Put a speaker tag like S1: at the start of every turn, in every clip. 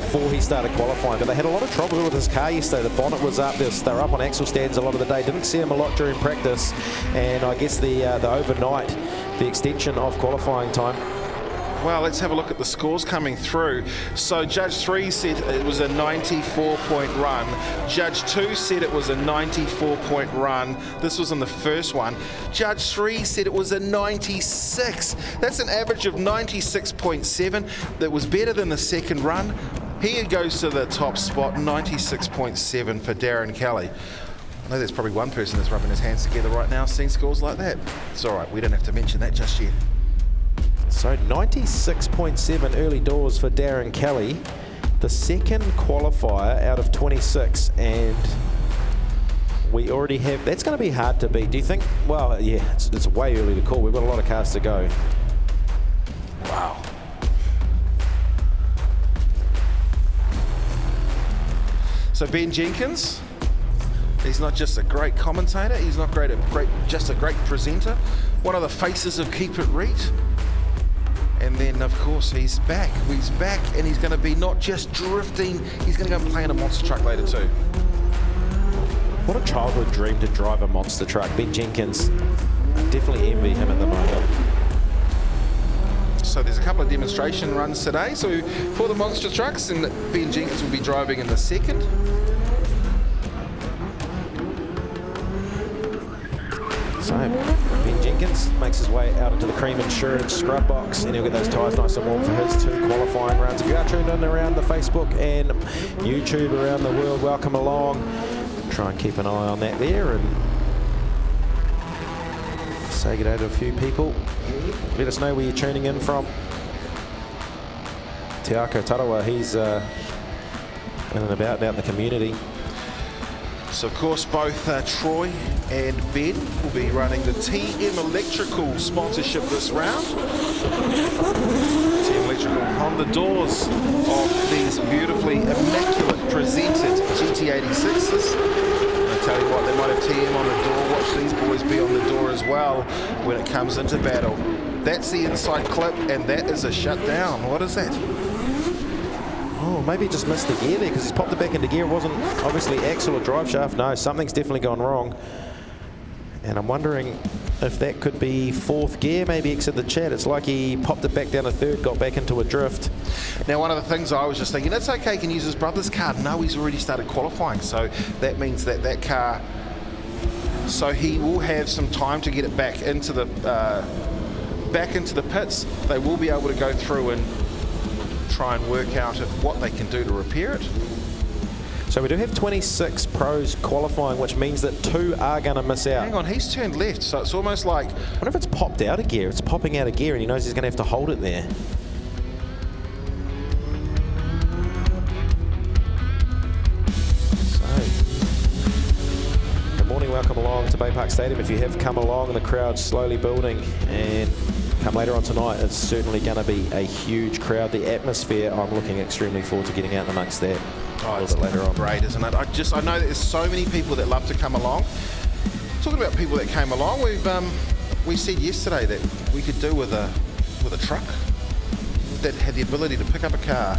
S1: before he started qualifying, but they had a lot of trouble with his car yesterday. The bonnet was up, they were up on axle stands a lot of the day. Didn't see him a lot during practice, and I guess the overnight, the extension of qualifying time.
S2: Well, let's have a look at the scores coming through. So Judge 3 said it was a 94-point run. Judge 2 said it was a 94-point run. This was in the first one. Judge 3 said it was a 96. That's an average of 96.7. That was better than the second run. Here goes to the top spot, 96.7 for Darren Kelly. I know there's probably one person that's rubbing his hands together right now seeing scores like that. It's all right, we don't have to mention that just yet.
S1: So 96.7 early doors for Darren Kelly, the second qualifier out of 26, and we already have, that's going to be hard to beat. Do you think? Well, yeah, it's way early to call. We've got a lot of cars to go. Wow.
S2: So Ben Jenkins, he's not just a great commentator, he's not just a great presenter, one of the faces of Keep It Reet. And then, of course, he's back. He's back, and he's going to be not just drifting, he's going to go and play in a monster truck later too.
S1: What a childhood dream to drive a monster truck. Ben Jenkins, I definitely envy him at the moment.
S2: So there's a couple of demonstration runs today. So for the monster trucks, and Ben Jenkins will be driving in the second.
S1: So Ben Jenkins makes his way out into the cream insurance scrub box, and he'll get those tyres nice and warm for his 2 qualifying runs. If you are tuned in around the Facebook and YouTube around the world, welcome along. Try and keep an eye on that there and say good day to a few people. Let us know where you're tuning in from. Te Ako Tarawa, he's in and about out in the community.
S2: So of course both Troy and Ben will be running the TM Electrical sponsorship this round. TM Electrical on the doors of these beautifully immaculate presented GT86s. I tell you what, they might have TM on the door. Watch these boys be on the door as well when it comes into battle. That's the inside clip, and that is a shutdown. What is that?
S1: Oh, maybe he just missed the gear there because he's popped it back into gear. It wasn't obviously axle or drive shaft. No, something's definitely gone wrong. And I'm wondering if that could be 4th gear, maybe exit the chat. It's like he popped it back down to 3rd, got back into a drift.
S2: Now, one of the things I was just thinking, it's okay, he can use his brother's car. No, he's already started qualifying. So that means that that car, so he will have some time to get it back into the pits. They will be able to go through and try and work out what they can do to repair it.
S1: So we do have 26 pros qualifying, which means that 2 are going to miss out.
S2: Hang on, he's turned left, so it's almost like...
S1: I wonder if it's popped out of gear. It's popping out of gear, and he knows he's going to have to hold it there. So, good morning, welcome along to Baypark Stadium. If you have come along, the crowd's slowly building, and come later on tonight, it's certainly going to be a huge crowd. The atmosphere, I'm looking extremely forward to getting out amongst that.
S2: Oh, it's later on. Great, isn't it? I know that there's so many people that love to come along. Talking about people that came along, we said yesterday that we could do with a truck that had the ability to pick up a car.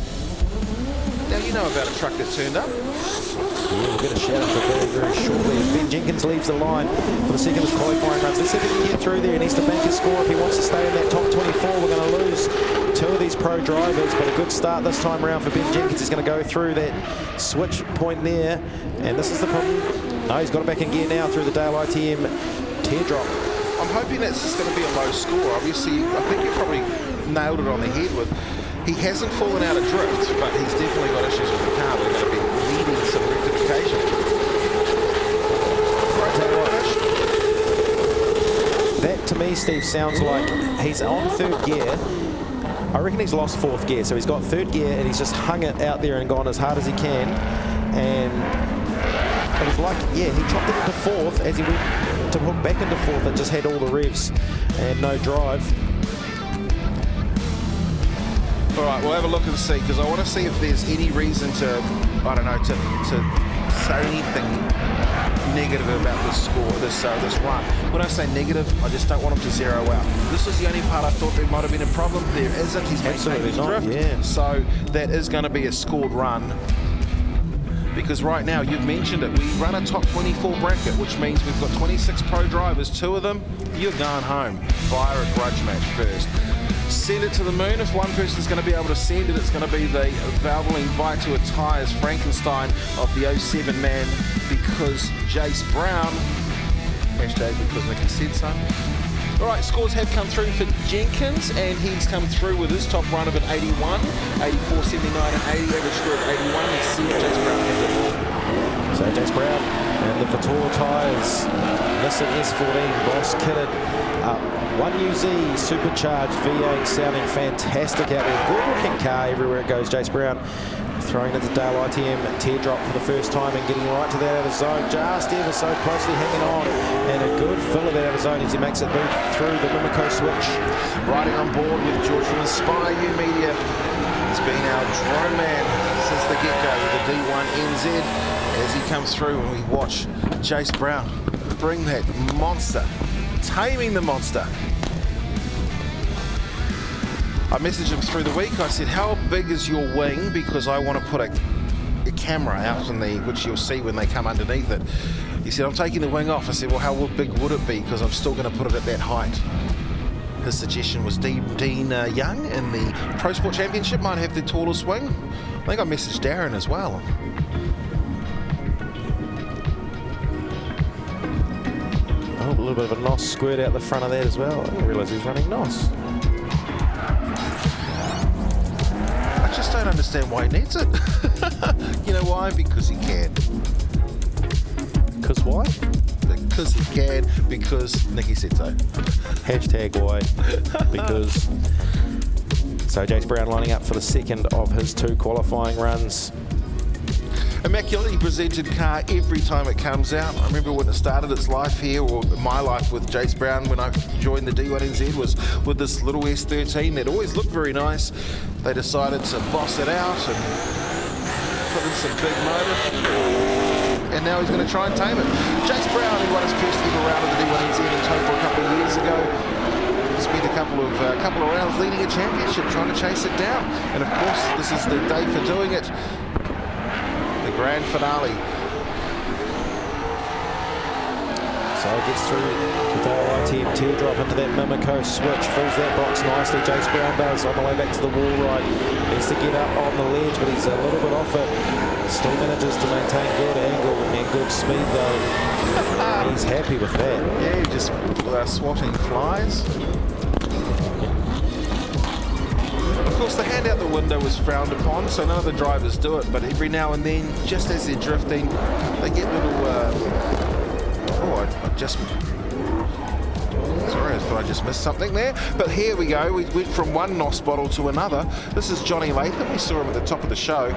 S2: Now you know about a truck that turned up.
S1: Yeah, we'll get a shout out for very shortly as Ben Jenkins leaves the line for the second of his qualifying runs. Let's see if he can get through there. He needs to bank his score if he wants to stay in that top 24. We're going to lose 2 of these pro drivers, but a good start this time around for Ben Jenkins. He's going to go through that switch point there, and this is the problem. No, he's got it back in gear now through the Dale ITM teardrop.
S2: I'm hoping that's just going to be a low score. Obviously, I think you probably nailed it on the head with. He hasn't fallen out of drift, but he's definitely got issues with the car. We're going to be needing some rectification.
S1: That to me, Steve, sounds like he's on 3rd gear. I reckon he's lost 4th gear, so he's got 3rd gear and he's just hung it out there and gone as hard as he can. And it was like, yeah, he chopped it into 4th as he went to hook back into 4th and just had all the revs and no drive. All right, we'll have a look and see, because I want to see if there's any reason to, I don't know, to
S2: say anything negative about this score, this run. When I say negative, I just don't want him to zero out. This was the only part I thought there might have been a problem. There isn't. He's maintaining his drift.
S1: Yeah.
S2: So that is going to be a scored run. Because right now, you've mentioned it, we run a top 24 bracket, which means we've got 26 pro drivers, 2 of them, you're going home via a grudge match first. Send it to the moon. If one person's going to be able to send it, it's going to be the Valvoline Vitua Tyres Frankenstein of the 07 man, because Jace Brown, hashtag because Nicky said so. All right, scores have come through for Jenkins, and he's come through with his top run of an 81, 84, 79, and 80, average score of 81. Let's see if Jace Brown has it.
S1: So Jace Brown and the Vitua Tyres, Nissan S14, Boss kitted up. 1UZ supercharged V8 sounding fantastic out there. Good looking car everywhere it goes. Jace Brown throwing it to Dale ITM, teardrop for the first time and getting right to that outer zone. Just ever so closely hanging on, and a good fill of that outer zone as he makes it move through the Repco switch.
S2: Riding on board with George from Inspire You Media. He's been our drone man since the get-go with the D1NZ. As he comes through and we watch Jace Brown bring that monster, taming the monster. I messaged him through the week. I said, how big is your wing? Because I want to put a camera out in the, which you'll see when they come underneath it. He said, I'm taking the wing off. I said, well, how big would it be? Because I'm still going to put it at that height. His suggestion was Dean Young in the Pro Sport Championship might have the tallest wing. I think I messaged Darren as well.
S1: Oh, a little bit of a NOS squirt out the front of that as well. I didn't realise he was running NOS.
S2: I just don't understand why he needs it. You know why? Because he can.
S1: Because why?
S2: Because he can. Because Nicky said so.
S1: Hashtag why. Because. So Jace Brown lining up for the second of his 2 qualifying runs.
S2: Immaculately presented car every time it comes out. I remember when it started its life here, or my life with Jace Brown when I joined the D1NZ, was with this little S13 that always looked very nice. They decided to boss it out and put in some big motor, and now he's going to try and tame it. Jace Brown, who won his first ever round of the D1NZ in Tokyo a couple of years ago, spent a couple of rounds leading a championship trying to chase it down, and of course this is the day for doing it. The grand finale.
S1: So it gets through the Dale ITM teardrop into that Repco switch, fills that box nicely. Jace Brown does on the way back to the wall right. Needs to get up on the ledge, but he's a little bit off it. Still manages to maintain good angle and good speed though. He's happy with that.
S2: Yeah, just swatting flies. Of course, the hand out the window was frowned upon, so none of the drivers do it, but every now and then, just as they're drifting, they get little, sorry, I thought I just missed something there, but here we go, we went from one NOS bottle to another. This is Johnny Latham, we saw him at the top of the show.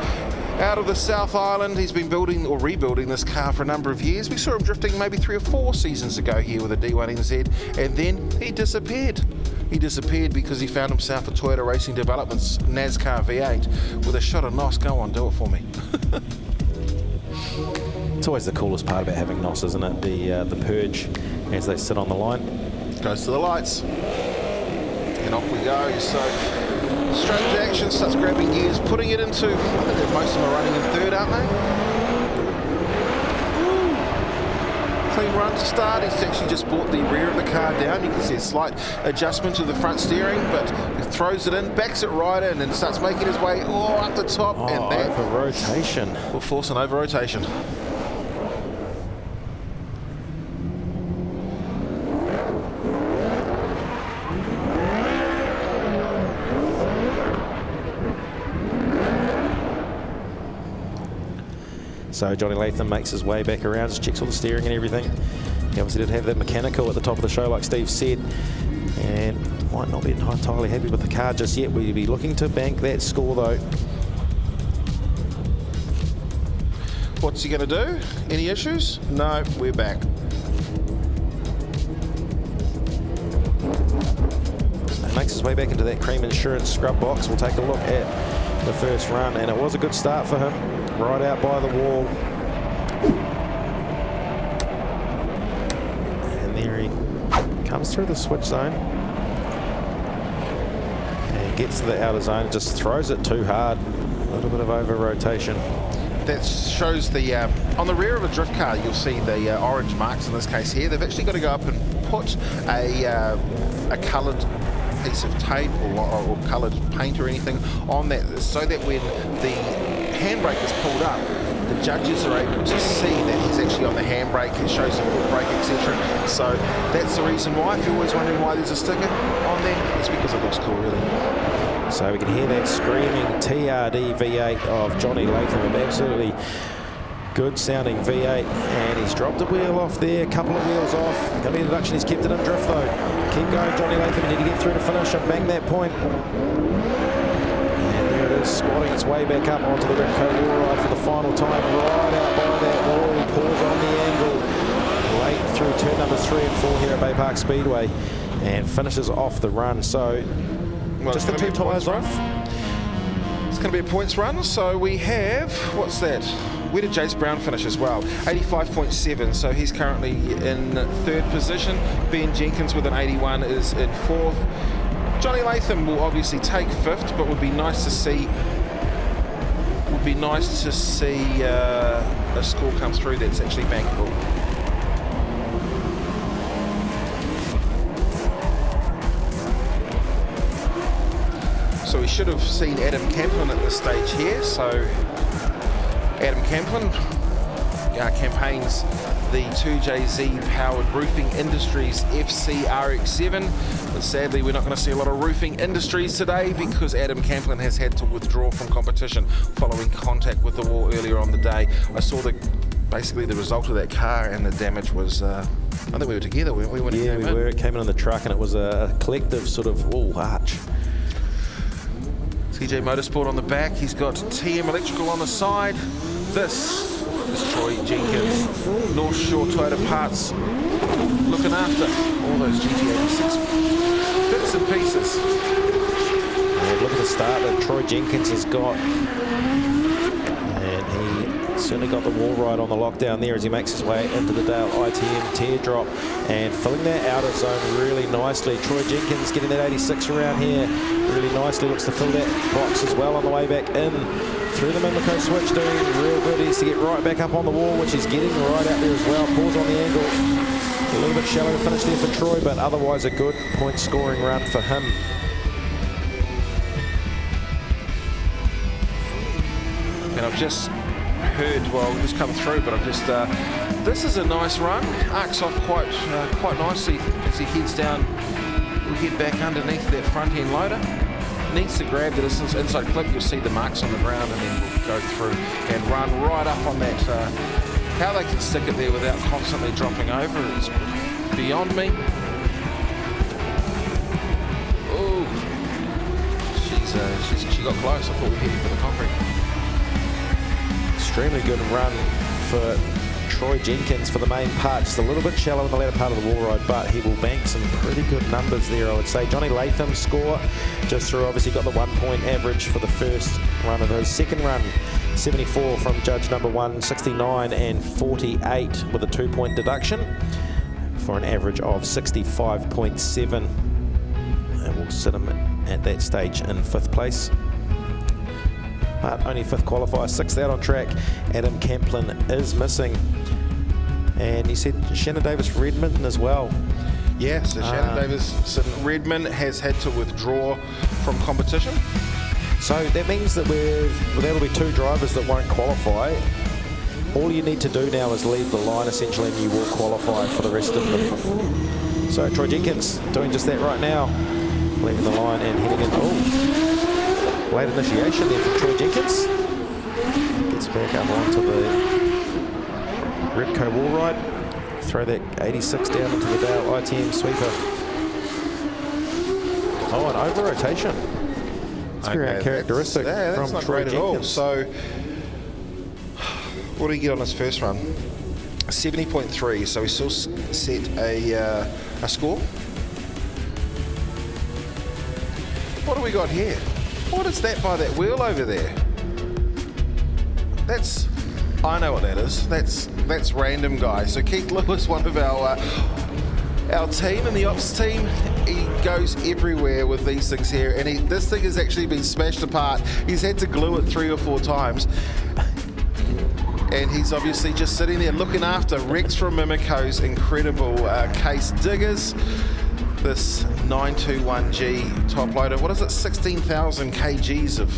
S2: Out of the South Island, he's been building or rebuilding this car for a number of years. We saw him drifting maybe 3 or 4 seasons ago here with a D1NZ, and then he disappeared. He disappeared because he found himself a Toyota Racing Developments NASCAR V8 with a shot of NOS. Go on, do it for me.
S1: It's always the coolest part about having NOS, isn't it? The purge as they sit on the line.
S2: Goes to the lights. And off we go. So straight into action, starts grabbing gears, putting it into, I think most of them are running in 3rd, aren't they? Clean run to start. He's actually just brought the rear of the car down. You can see a slight adjustment to the front steering, but he throws it in, backs it right in, and starts making his way up the top. And that
S1: over rotation
S2: will force an over rotation.
S1: So Johnny Latham makes his way back around, just checks all the steering and everything. He obviously did have that mechanical at the top of the show, like Steve said, and might not be entirely happy with the car just yet. We'll be looking to bank that score though.
S2: What's he going to do? Any issues? No, we're back.
S1: So he makes his way back into that cream insurance scrub box. We'll take a look at the first run, and it was a good start for him. Right out by the wall, And there he comes through the switch zone. And gets to the outer zone and just throws it too hard. A little bit of over rotation.
S2: That shows the, on the rear of a drift car, you'll see the orange marks in this case here. They've actually got to go up and put a coloured piece of tape or coloured paint or anything on that, so that when the handbrake is pulled up, the judges are able to see that he's actually on the handbrake. It shows the foot brake, etc. So that's the reason why. If you're always wondering why there's a sticker on there, it's because it looks cool, really.
S1: So we can hear that screaming TRD V8 of Johnny Latham, an absolutely good sounding V8, and he's dropped a wheel off there, a couple of wheels off. Going to be a deduction, he's kept it in drift though. Keep going, Johnny Latham, you need to get through to finish and bang that point. And there it is, squatting its way back up onto the Repco wall ride for the final time, right out by that wall. He pours on the angle, late through turn numbers 3 and 4 here at Baypark Speedway, and finishes off the run. So well, just the 2 tyres off.
S2: It's going to be a points run, so we have, what's that? Where did Jace Brown finish as well? 85.7, so he's currently in 3rd position. Ben Jenkins with an 81 is in 4th. Johnny Latham will obviously take 5th, but would be nice to see a score come through that's actually bankable. So we should have seen Adam Camplin at this stage here. So Adam Camplin campaigns the 2JZ powered Roofing Industries FC RX7. But sadly, we're not going to see a lot of Roofing Industries today because Adam Camplin has had to withdraw from competition following contact with the wall earlier on the day. I saw basically the result of that car, and the damage was, I think we were together, weren't we?
S1: Yeah, we were. It came in on the truck, and it was a collective sort of arch.
S2: TJ Motorsport on the back, he's got TM Electrical on the side. This is Troy Jenkins, North Shore Toyota Parts, looking after all those GT86 bits and pieces.
S1: Yeah, look at the start that Troy Jenkins has got. And he certainly got the wall ride on the lockdown there as he makes his way into the Dale ITM teardrop and filling that outer zone really nicely. Troy Jenkins getting that 86 around here really nicely, looks to fill that box as well on the way back in. Through the Mimlico switch, doing real good. He's to get right back up on the wall, which he's getting right out there as well. Pulls on the angle. A little bit shallow to finish there for Troy, but otherwise a good point scoring run for him.
S2: And I've just heard, well, just come through, but I've just, this is a nice run. Arcs off quite nicely as he heads down. We'll head back underneath that front end loader. Needs to grab the distance inside clip. You'll see the marks on the ground, and then we'll go through and run right up on that. How they can stick it there without constantly dropping over is beyond me. Oh, she got close. I thought we were heading for the concrete.
S1: Extremely good run for Troy Jenkins for the main part. Just a little bit shallow in the latter part of the wall ride, but he will bank some pretty good numbers there, I would say. Johnny Latham's score just through, obviously got the 1 point average for the first run of his. Second run, 74 from judge number 1, 69 and 48 with a 2 point deduction for an average of 65.7. And we'll sit him at that stage in 5th place. But only 5th qualifier, 6th out on track. Adam Camplin is missing. And you said Shannon Davis Redmond as well.
S2: Yeah, so Shannon Davis Redmond has had to withdraw from competition.
S1: So that means that there'll be 2 drivers that won't qualify. All you need to do now is leave the line essentially, and you will qualify for the rest of them. So Troy Jenkins doing just that right now. Leaving the line and heading in. Oh, late initiation there from Troy Jenkins. Gets back up onto the Repco wall ride. Throw that 86 down into the Dale ITM sweeper. Oh, an over rotation. It's very uncharacteristic from
S2: not
S1: Troy
S2: great
S1: Jenkins.
S2: at all. So, what did he get on his first run? 70.3. So he still set a score. What do we got here? What is that by that wheel over there? That's I know what that is. That's random, guys. So Keith Lewis, one of our team in the ops team, he goes everywhere with these things here, and this thing has actually been smashed apart. He's had to glue it 3 or 4 times. And he's obviously just sitting there looking after Rex from Mimico's incredible case diggers. This 921G top loader, what is it, 16,000 kgs of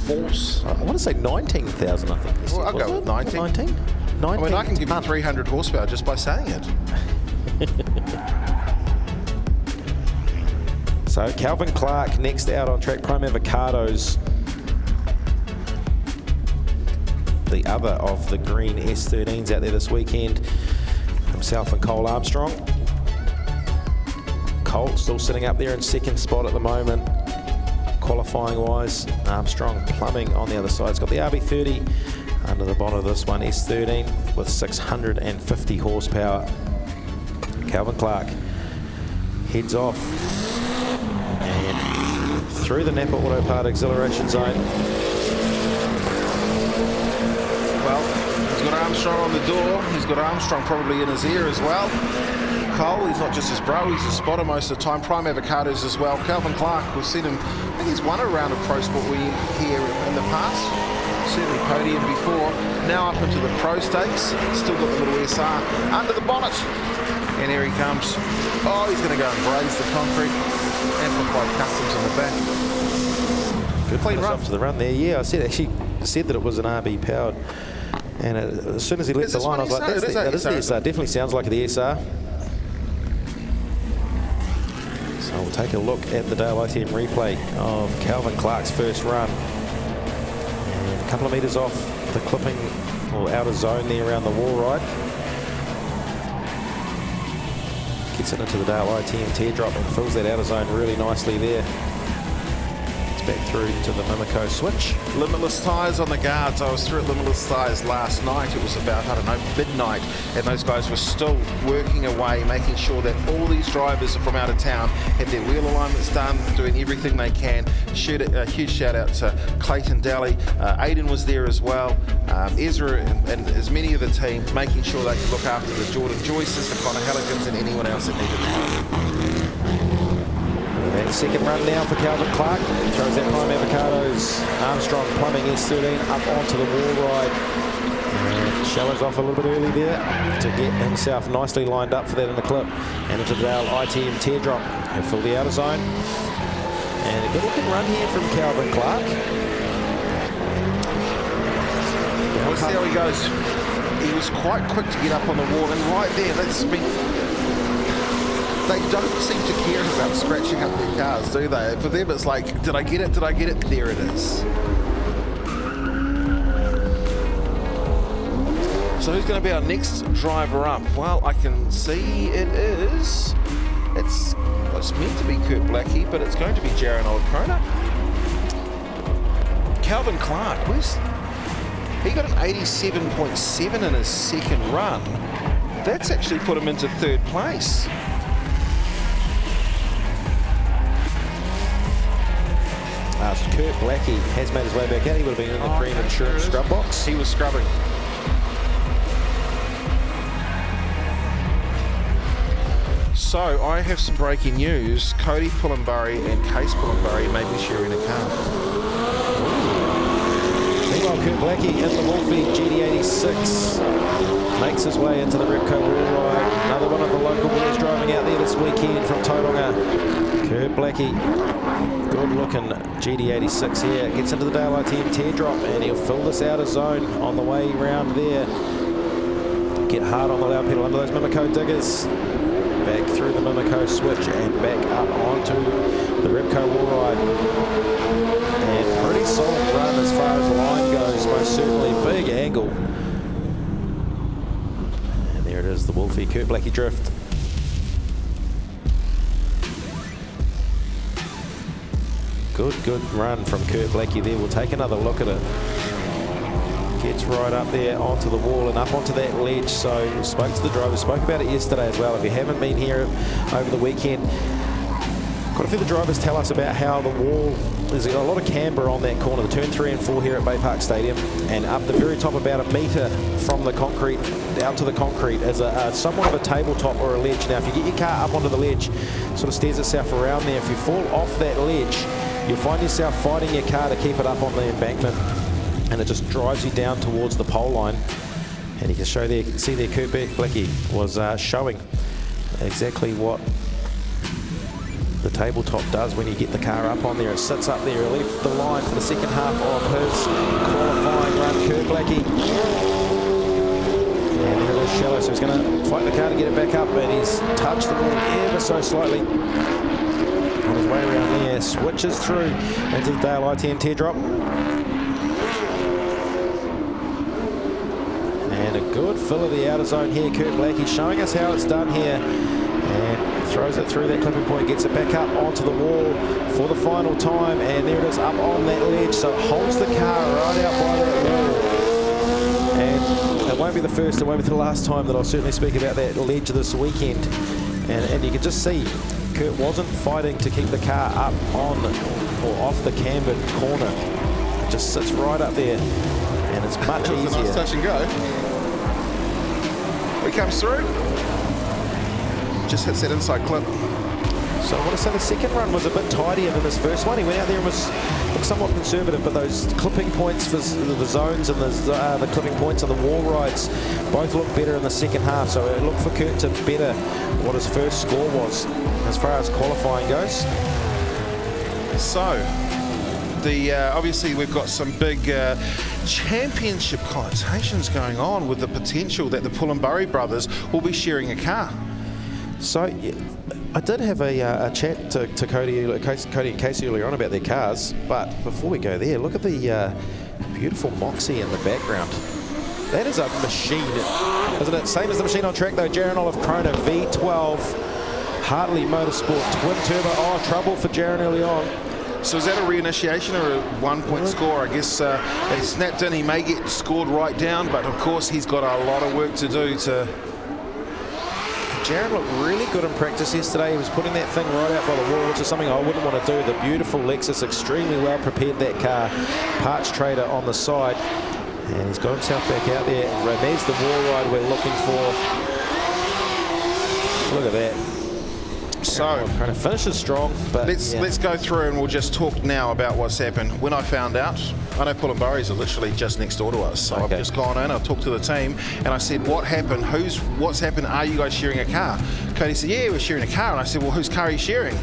S2: force?
S1: I want to say 19,000, I think.
S2: Well, I'll go with 19.
S1: 19?
S2: I mean, I can give you 300 horsepower just by saying it.
S1: So Calvin Clark next out on track. Prime Avocados, the other of the green S13s out there this weekend. Himself and Cole Armstrong. Cole still sitting up there in second spot at the moment, qualifying wise. Armstrong plumbing on the other side. It's got the RB30 under the bonnet of this one, S13 with 650 horsepower. Calvin Clark heads off and through the Napa Auto Part Exhilaration Zone.
S2: Well, he's got Armstrong on the door. He's got Armstrong probably in his ear as well. Cole, he's not just his bro, he's his spotter most of the time. Prime Avocados as well. Calvin Clark, we've seen him, I think he's won a round of Pro Sport here in the past. Certainly podium before. Now up into the Pro Stakes. Still got the little SR under the bonnet. And here he comes. Oh, he's going to go and braze the concrete. Amplified Customs in the back.
S1: Good clean run off to the run there. Yeah, I actually said that it was an RB powered. And as soon as he left the line, I was like, that is the SR. Definitely sounds like the SR. So we'll take a look at the Dale ITM replay of Calvin Clark's first run. And a couple of metres off the clipping or outer zone there around the wall ride. Gets it into the Dale ITM teardrop and fills that outer zone really nicely there. Back through to the Mimico switch.
S2: Limitless tyres on the guards. I was through at Limitless Tyres last night. It was about, I don't know, midnight, and those guys were still working away, making sure that all these drivers from out of town had their wheel alignments done, doing everything they can. A huge shout out to Clayton Daly. Aiden was there as well. Ezra and as many of the team, making sure they could look after the Jordan Joyces, the Connor Halligans, and anyone else that needed help.
S1: And second run now for Calvin Clark. Throws that Prime Avocados. Armstrong plumbing S13 up onto the wall ride. And shows off a little bit early there to get himself nicely lined up for that in the clip. And into the Dale ITM teardrop. He'll fill the outer zone. And a good looking run here from Calvin Clark.
S2: We'll see how he goes. He was quite quick to get up on the wall, and right there, they don't seem to care about scratching up their cars, do they? For them, it's like, did I get it? Did I get it? There it is. So who's going to be our next driver up? Well, I can see it is. It's meant to be Kurt Blackie, but it's going to be Jaron O'Connor. Calvin Clark, he got an 87.7 in his second run. That's actually put him into third place.
S1: Kurt Blackie has made his way back out. He would have been in the green insurance scrub box.
S2: He was scrubbing. So I have some breaking news. Cody Pullenbury and Case Pullenbury may be sharing a car.
S1: Meanwhile, Kurt Blackie in the Wolfie GD86 makes his way into the Repco wall ride. Another one of the local boys driving out there this weekend from Tauranga. Kurt Blackie, good looking GD86 here. Gets into the Dale ITM teardrop and he'll fill this outer zone on the way round there. Get hard on the loud pedal under those Mimico diggers. Back through the Mimico switch and back up onto the Repco wall ride. And pretty solid run as far as the line goes, most certainly. Big angle. And there it is, the Wolfie Kurt Blackie drift. Good run from Kurt Blackie there. We'll take another look at it. Gets right up there onto the wall and up onto that ledge. So we spoke to the driver, spoke about it yesterday as well. If you haven't been here over the weekend, quite a few of the drivers tell us about how the wall there's a lot of camber on that corner, the turn 3 and 4 here at Baypark Stadium, and up the very top, about a metre from the concrete down to the concrete, as a somewhat of a tabletop or a ledge. Now, if you get your car up onto the ledge, sort of steers itself around there. If you fall off that ledge, you'll find yourself fighting your car to keep it up on the embankment, and it just drives you down towards the pole line. And you can show there, see there, Kurt Blackie was showing exactly what the tabletop does when you get the car up on there. It sits up there. He left the line for the second half of his qualifying run, Kurt Blackie. And there it is, shallow, so he's going to fight the car to get it back up, and he's touched the wall ever so slightly on his way around there. Switches through into the Dale ITM teardrop. And a good fill of the outer zone here, Kurt Blackie showing us how it's done here. And throws it through that clipping point, gets it back up onto the wall for the final time, and there it is up on that ledge, so it holds the car right out by that wall. And it won't be the first, it won't be the last time that I'll certainly speak about that ledge this weekend. And you can just see Kurt wasn't fighting to keep the car up on or off the cambered corner. It just sits right up there, and it's much easier.
S2: It's a nice touch and go. He comes through. Just hits that inside clip.
S1: So I want to say the second run was a bit tidier than this first one. He went out there and was somewhat conservative, but those clipping points for the zones and the clipping points on the wall rides both looked better in the second half. So it looked for Kurt to better what his first score was as far as qualifying goes.
S2: So obviously we've got some big championship connotations going on with the potential that the Pullenbury brothers will be sharing a car.
S1: So yeah, I did have a chat to Cody and Casey earlier on about their cars, but before we go there, look at the beautiful Moxie in the background. That is a machine, isn't it? Same as the machine on track though, Jaron Olive Krona V12 Hartley Motorsport twin turbo. Oh, trouble for Jaron early on.
S2: So is that a reinitiation or a 1 point score? I guess he snapped in, he may get scored right down, but of course he's got a lot of work to do to...
S1: Jaron looked really good in practice yesterday. He was putting that thing right out by the wall, which is something I wouldn't want to do. The beautiful Lexus, extremely well prepared, that car. Parts trader on the side. And he's got himself back out there. And there's the wall ride we're looking for. Look at that.
S2: So
S1: kind of finishes strong, but
S2: let's go through and we'll just talk now about what's happened. When I found out, I know Pullenburys are literally just next door to us, so
S1: okay.
S2: I've just gone in, I've talked to the team, and I said, what happened? What's happened? Are you guys sharing a car? Cody said, yeah, we're sharing a car. And I said, well, whose car are you sharing?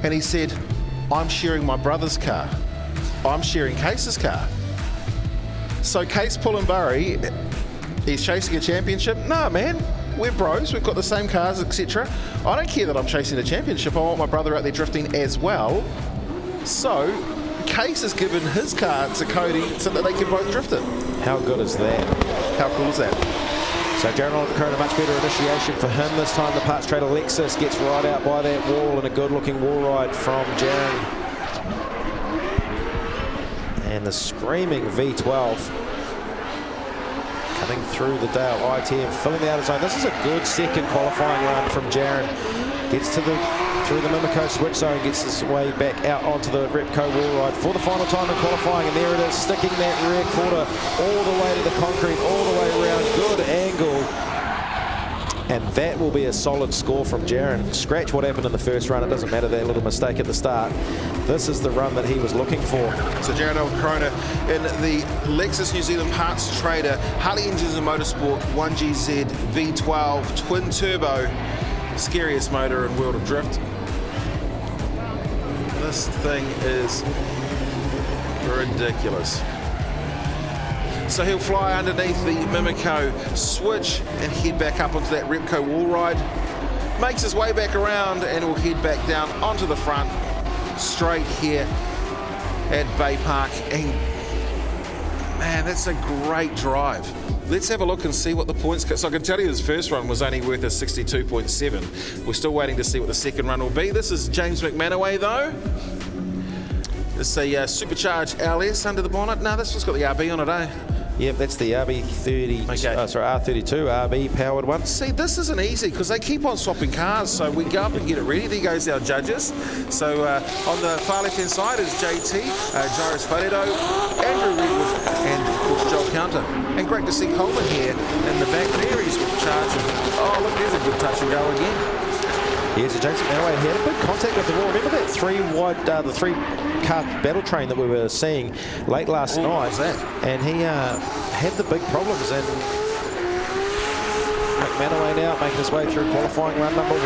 S2: And he said, I'm sharing my brother's car. I'm sharing Case's car. So Case Pullenbury, he's chasing a championship? No, man. We're bros, we've got the same cars, etc. I don't care that I'm chasing the championship, I want my brother out there drifting as well. So, Case has given his car to Cody so that they can both drift it.
S1: How good is that?
S2: How cool is that?
S1: So Jaron Oliver Krona, much better initiation for him this time. The parts trader Lexus gets right out by that wall, and a good looking wall ride from Jaron. And the screaming V12 coming through the Dale ITM, filling the outer zone. This is a good second qualifying run from Jaron. Gets to through the Mimico switch zone, gets his way back out onto the Repco wall ride for the final time in qualifying, and there it is, sticking that rear quarter all the way to the concrete, all the way around. Good angle. And that will be a solid score from Jaron. Scratch what happened in the first run. It doesn't matter, that little mistake at the start. This is the run that he was looking for.
S2: So Jaron Krona in the Lexus New Zealand Parts Trader Harley Engines and Motorsport 1GZ V12 twin turbo, scariest motor in World of Drift. This thing is ridiculous. So he'll fly underneath the Mimico switch and head back up onto that Repco wall ride. Makes his way back around and will head back down onto the front, straight here at Baypark. And man, that's a great drive. Let's have a look and see what the points... So I can tell you his first run was only worth a 62.7. We're still waiting to see what the second run will be. This is James McManaway though. It's a supercharged LS under the bonnet. No, this one's got the RB on it, eh?
S1: Yep, that's the RB30.
S2: Okay.
S1: Sorry, R32 RB powered one.
S2: See, this isn't easy because they keep on swapping cars, so we go up and get it ready. There goes our judges. So on the far left-hand side is JT, Jairus Faredo, Andrew Redwood, and of course Joel Counter. And great to see Coleman here in the back there. He's with charge of, oh look, there's a good touch and go again.
S1: Here's a James McManaway. He had a big contact with the wall. Remember that the three-car battle train that we were seeing late last night?
S2: What was that?
S1: And he had the big problems. And McManaway now making his way through qualifying run number 1.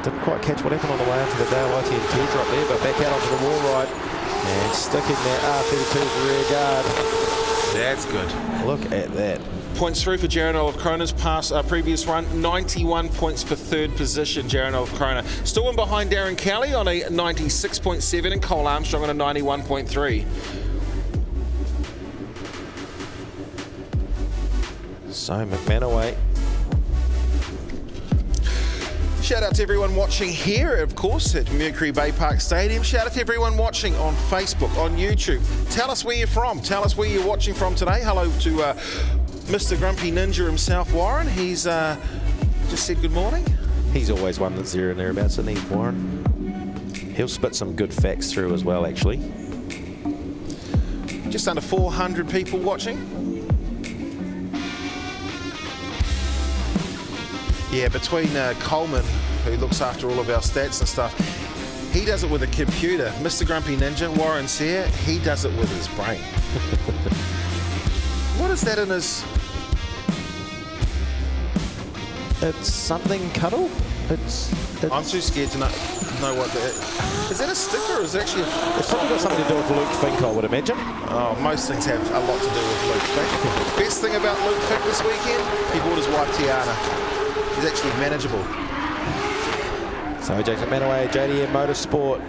S1: Didn't quite catch what happened on the way into the Dale ITM teardrop there, but back out onto the wall ride and sticking that R32's rear guard.
S2: That's good.
S1: Look at that.
S2: Points through for Jaron Olive Kroner's past previous run, 91 points for third position, Jaron Olive Kroner. Still in behind Darren Kelly on a 96.7 and Cole Armstrong on a 91.3.
S1: So McManaway.
S2: Shout out to everyone watching here, of course, at Mercury Baypark Stadium. Shout out to everyone watching on Facebook, on YouTube. Tell us where you're from. Tell us where you're watching from today. Hello to Mr. Grumpy Ninja himself, Warren. He's just said good morning.
S1: He's always one that's there and thereabouts, isn't he, Warren? He'll spit some good facts through as well, actually.
S2: Just under 400 people watching. Yeah, between Coleman, who looks after all of our stats and stuff, he does it with a computer. Mr. Grumpy Ninja, Warren's here, he does it with his brain. What is that in his...
S1: It's something cuddle. It's
S2: I'm too scared to know what that is. Is that a sticker or is it actually
S1: It's probably got something to do with Luke Fink, I would imagine.
S2: Oh, most things have a lot to do with Luke Fink. Best thing about Luke Fink this weekend, he bought his wife Tiana. He's actually manageable.
S1: So James McManaway, JDM Motorsport,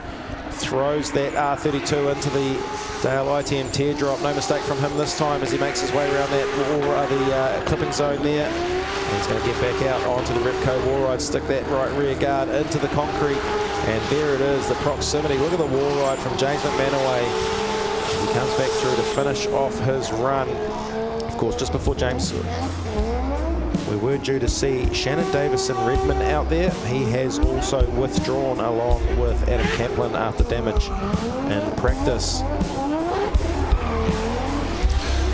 S1: throws that R32 into the Dale ITM teardrop. No mistake from him this time as he makes his way around that wall, the clipping zone there. And he's going to get back out onto the Repco wall ride, stick that right rear guard into the concrete. And there it is, the proximity. Look at the wall ride from James McManaway. He comes back through to finish off his run. Of course, just before James, we were due to see Shannon Davison Redmond out there. He has also withdrawn along with Adam Camplin after damage in practice.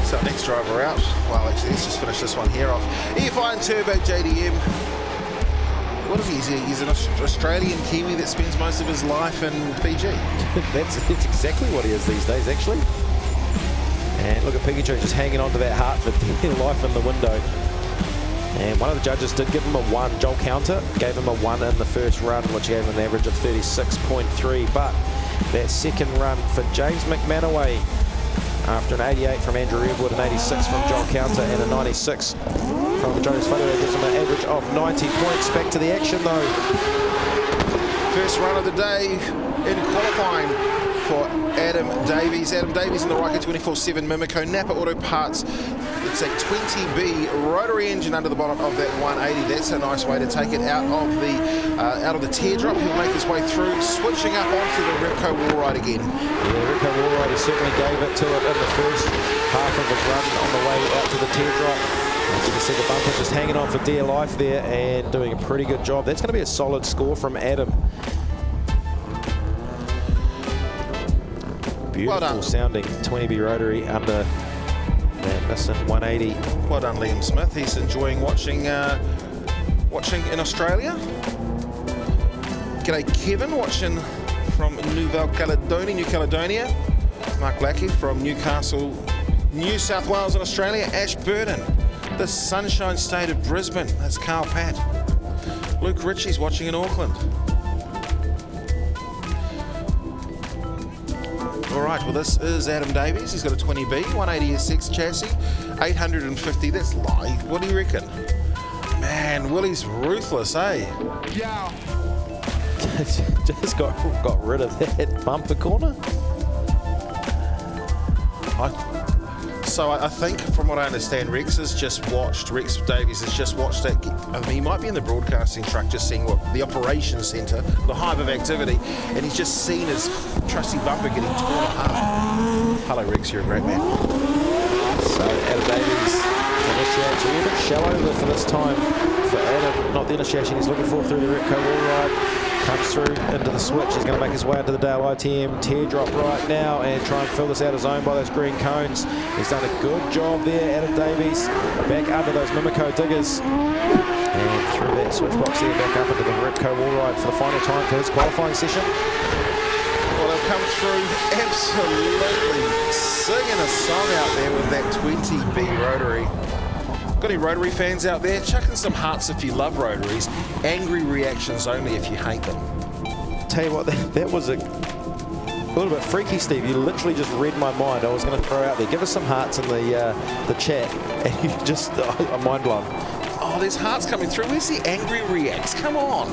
S2: So next driver out. Well, actually, let's just finish this one here off. EFI and Turbo JDM. What is he? He's an Australian Kiwi that spends most of his life in Fiji.
S1: That's exactly what he is these days, actually. And look at Pikachu just hanging on to that heart for dear life in the window. And one of the judges did give him a 1. Joel Counter gave him a 1 in the first run, which gave him an average of 36.3. But that second run for James McManaway, after an 88 from Andrew Redwood, an 86 from Joel Counter, and a 96 from Jairus Faredo, gives him an average of 90 points. Back to the action, though.
S2: First run of the day in qualifying for Adam Davies. Adam Davies in the Ryker 24/7 Mimico Napa Auto Parts. It's a 20B rotary engine under the bonnet of that 180. That's a nice way to take it out of the teardrop. He'll make his way through, switching up onto the Repco wall ride again.
S1: Yeah, Repco wall ride, he certainly gave it to it in the first half of his run on the way out to the teardrop. As you can see, the bumper just hanging on for dear life there and doing a pretty good job. That's going to be a solid score from Adam. Beautiful
S2: Well
S1: sounding 20B rotary under that Nissan 180.
S2: Well done, Liam Smith. He's enjoying watching in Australia. G'day, Kevin, watching from New Caledonia. Mark Blackie from Newcastle, New South Wales in Australia. Ashburton, the sunshine state of Brisbane. That's Carl Pat. Luke Ritchie's watching in Auckland. All right, well, this is Adam Davies. He's got a 20B, 180 SX chassis, 850. That's live. What do you reckon? Man, Willie's ruthless, eh?
S3: Yeah.
S1: Just got rid of that bumper corner.
S2: So I think, from what I understand, Rex Davies has just watched that. I mean, he might be in the broadcasting truck just seeing what the operations centre, the hive of activity, and he's just seen his trusty bumper getting torn apart. Hello, Rex, you're a great man.
S1: So Adam Davies initiation, a bit shallow for this time for Adam. Not the initiation he's looking for through the Repco wall ride. Comes through into the switch. He's going to make his way into the Dale ITM teardrop right now and try and fill this out of zone by those green cones. He's done a good job there, Adam Davies. Back under those Mimico diggers. And through that switch box there, back up into the Repco wall ride for the final time for his qualifying session.
S2: Well, they'll come through absolutely singing a song out there with that 20B rotary. Got any rotary fans out there? Chuck in some hearts if you love rotaries. Angry reactions only if you hate them.
S1: Tell you what, that was a little bit freaky, Steve. You literally just read my mind. I was going to throw out there. Give us some hearts in the chat, and you just I'm mind blown.
S2: Oh, there's hearts coming through. Where's the angry reacts? Come on.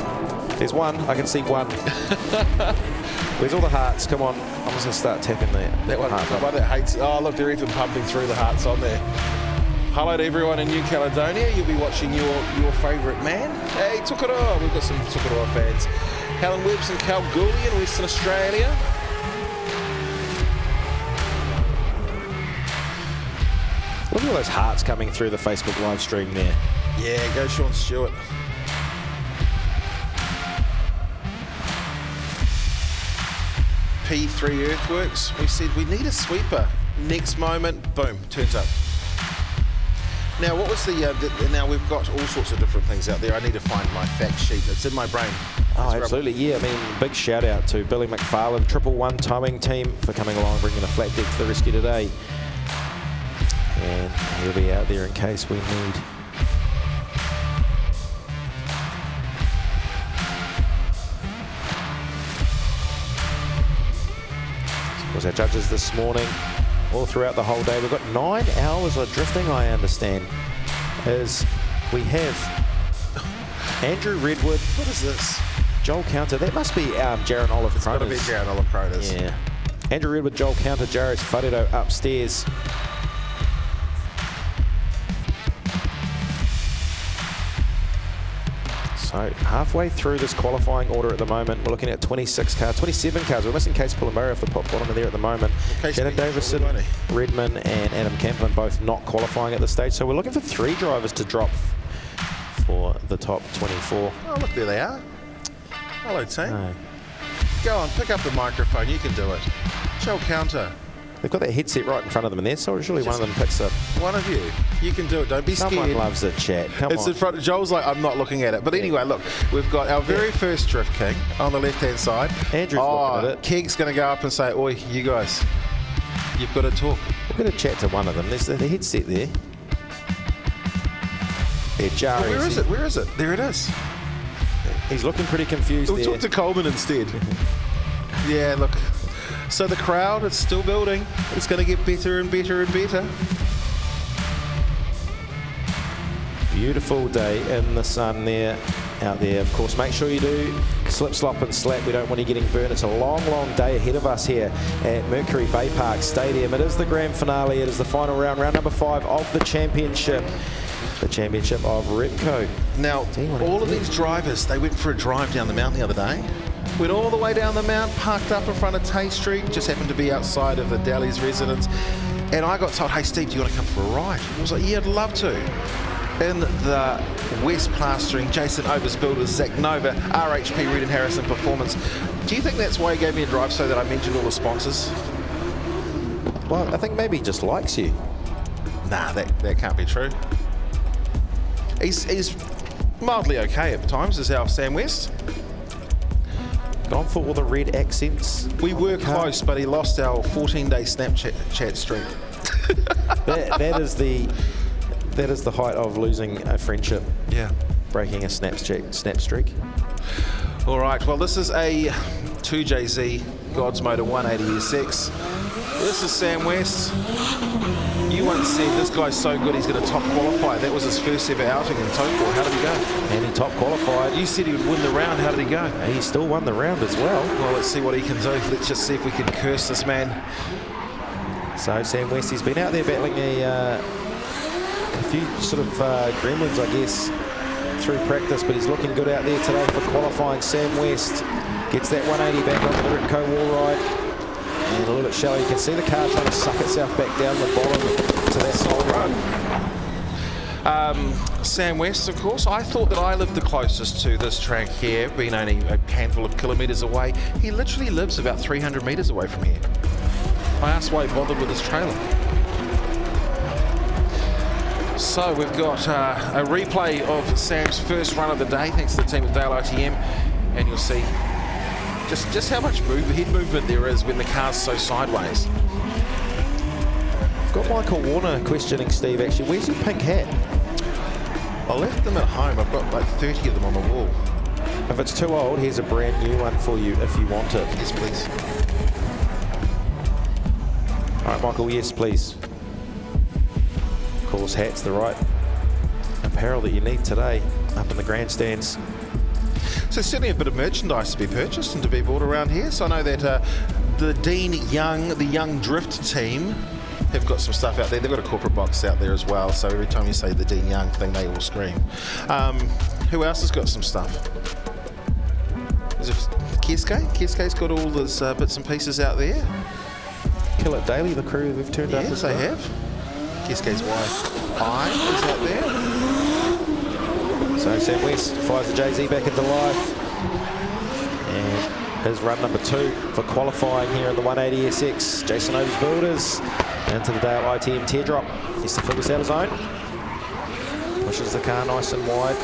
S1: There's one. I can see one. Where's all the hearts? Come on. I'm just going to start tapping that
S2: one.
S1: Heart.
S2: The one that hates. Oh, look, they're even pumping through the hearts on there. Hello to everyone in New Caledonia. You'll be watching your favourite man. Hey, Tukoroa. We've got some Tukoroa fans. Helen Webbs in Kalgoorlie in Western Australia.
S1: Look at all those hearts coming through the Facebook live stream there.
S2: Yeah, go Sean Stewart. P3 Earthworks. We said we need a sweeper. Next moment, boom, turns up. Now, what was now we've got all sorts of different things out there. I need to find my fact sheet. It's in my brain.
S1: Oh, absolutely. Yeah, I mean, big shout out to Billy McFarlane, 111 towing team for coming along, bringing a flat deck to the rescue today. And he'll be out there in case we need. Of course, our judges this morning, all throughout the whole day. We've got 9 hours of drifting, I understand, as we have Andrew Redwood.
S2: What is this?
S1: Joel Counter. That must be Jaron Olive.
S2: It's got to be Jaron Olive Crotas.
S1: Yeah. Andrew Redwood, Joel Counter, Jared Wharedo upstairs. So halfway through this qualifying order at the moment, we're looking at 26 cars, 27 cars. We're missing Case Pullamurray off the bottom of there at the moment. Shannon Davison, Redman and Adam Camplin both not qualifying at this stage. So we're looking for 3 drivers to drop for the top 24.
S2: Oh, look, there they are. Hello, team.
S1: No.
S2: Go on, pick up the microphone. You can do it. Joel Counter.
S1: They've got that headset right in front of them, and there, so surely one of them picks up.
S2: One of you. You can do it. Don't be scared.
S1: Someone loves a chat. Come
S2: it's
S1: on.
S2: in front of Joel's like, I'm not looking at it. But anyway, look, we've got our very first Drift King on the left-hand side.
S1: Andrew's looking at it.
S2: Keg's going to go up and say, oi, you guys, you've got to talk.
S1: We're going to chat to one of them. There's the headset there. Yeah, Jar.
S2: Well, where is it? Where is it? There it is.
S1: He's looking pretty confused
S2: We'll
S1: there.
S2: talk to Coleman instead. Yeah, look. So the crowd is still building. It's going to get better and better and better.
S1: Beautiful day in the sun there, out there. Of course, make sure you do slip, slop and slap. We don't want you getting burned. It's a long, long day ahead of us here at Mercury Baypark Stadium. It is the grand finale. It is the final round, round number 5 of the championship. The championship of Repco.
S2: Now, all of these drivers, they went for a drive down the mountain the other day. Went all the way down the mount, parked up in front of Tay Street, just happened to be outside of the Daly's residence. And I got told, hey, Steve, do you want to come for a ride? I was like, yeah, I'd love to. In the West Plastering, Jason Overbuilders, Zach Nova, RHP, Reed and Harrison Performance. Do you think that's why he gave me a drive, so that I mentioned all the sponsors?
S1: Well, I think maybe he just likes you.
S2: Nah, that can't be true. He's mildly okay at times, is our Sam West.
S1: Gone for all the red accents.
S2: We were close, but he lost our 14-day Snapchat streak.
S1: that is the height of losing a friendship.
S2: Yeah.
S1: Breaking a snap streak.
S2: All right, well, this is a 2JZ God's Motor 180S6. This is Sam West. You once said this guy's so good he's going to top qualify. That was his first ever outing in Tokyo. How did he go?
S1: And he top qualified.
S2: You said he would win the round. How did he go?
S1: He still won the round as well.
S2: Well, let's see what he can do. Let's just see if we can curse this man.
S1: So Sam West, he's been out there battling a few sort of gremlins, I guess, through practice, but he's looking good out there today for qualifying. Sam West gets that 180 back onto the Repco wall ride. And a little bit shallow. You can see the car trying to suck itself back down the bottom to that side road.
S2: Sam West, of course. I thought that I lived the closest to this track here, being only a handful of kilometres away. He literally lives about 300 metres away from here. I asked why he bothered with his trailer. So we've got a replay of Sam's first run of the day, thanks to the team at Dale ITM, and you'll see just how much head movement there is when the car's so sideways.
S1: I've got Michael Warner questioning Steve, actually, where's your pink hat?
S2: I left them at home. I've got like 30 of them on the wall.
S1: If it's too old, here's a brand new one for you if you want it.
S2: Yes, please.
S1: All right, Michael, yes, please. Of course, hats the right apparel that you need today up in the grandstands.
S2: So certainly a bit of merchandise to be purchased and to be bought around here. So I know that the Dean Young, the Young Drift team, have got some stuff out there. They've got a corporate box out there as well. So every time you say the Dean Young thing, they all scream. Who else has got some stuff? Is it Keske? Keske's got all those bits and pieces out there.
S1: Kill It Daily, the crew have turned up.
S2: Yes, they have. Keske's wife, I, is out there.
S1: So Sam West fires the JZ back into life. And his run number 2 for qualifying here in the 180 SX. Jason Over's Builders into the Dale ITM teardrop. He's to fill this out his own. Pushes the car nice and wide.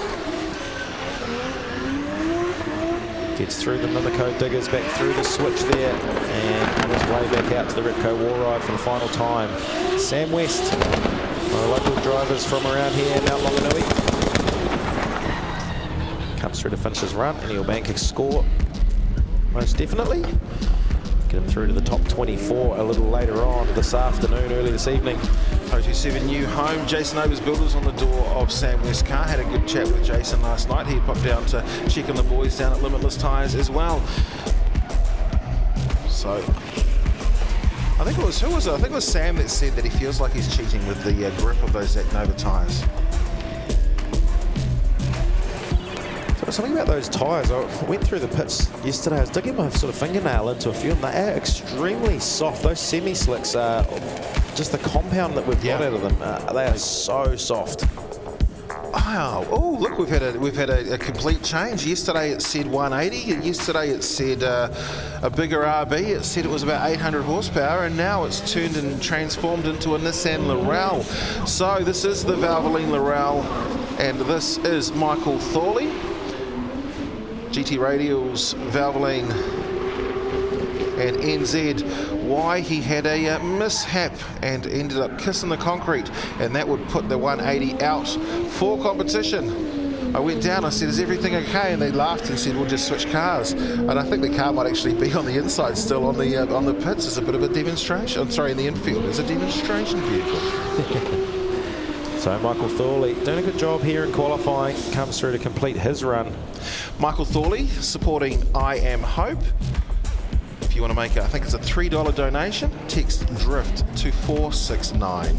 S1: Gets through the Mimico diggers, back through the switch there, and on his way back out to the Repco wall ride for the final time. Sam West, one of the local drivers from around here, Mount Longanui, comes through to finish his run, and he'll bank a score, most definitely. Get him through to the top 24 a little later on this afternoon, early this evening.
S2: 027 new home. Jason Over's Builders on the door of Sam West's car. Had a good chat with Jason last night. He popped down to check on the boys down at Limitless Tyres as well. So I think it was, who was it? I think it was Sam that said that he feels like he's cheating with the grip of those Zach Nova tyres.
S1: Something about those tyres, I went through the pits yesterday, I was digging my sort of fingernail into a few, and they are extremely soft. Those semi-slicks are just the compound that we've got out of them. They are so soft.
S2: Wow! Oh, look, we've had a complete change. Yesterday it said 180. Yesterday it said a bigger RB. It said it was about 800 horsepower, and now it's turned and transformed into a Nissan Laurel. So this is the Valvoline Laurel, and this is Michael Thorley. GT Radials, Valvoline and NZ, why he had a mishap and ended up kissing the concrete, and that would put the 180 out for competition. I went down, I said, is everything okay? And they laughed and said, we'll just switch cars. And I think the car might actually be on the inside still on the pits as a bit of a demonstration. I'm sorry, in the infield, as a demonstration vehicle.
S1: So Michael Thorley doing a good job here in qualifying, comes through to complete his run.
S2: Michael Thorley supporting I Am Hope. If you want to make it, I think it's a $3 donation, text DRIFT to 469.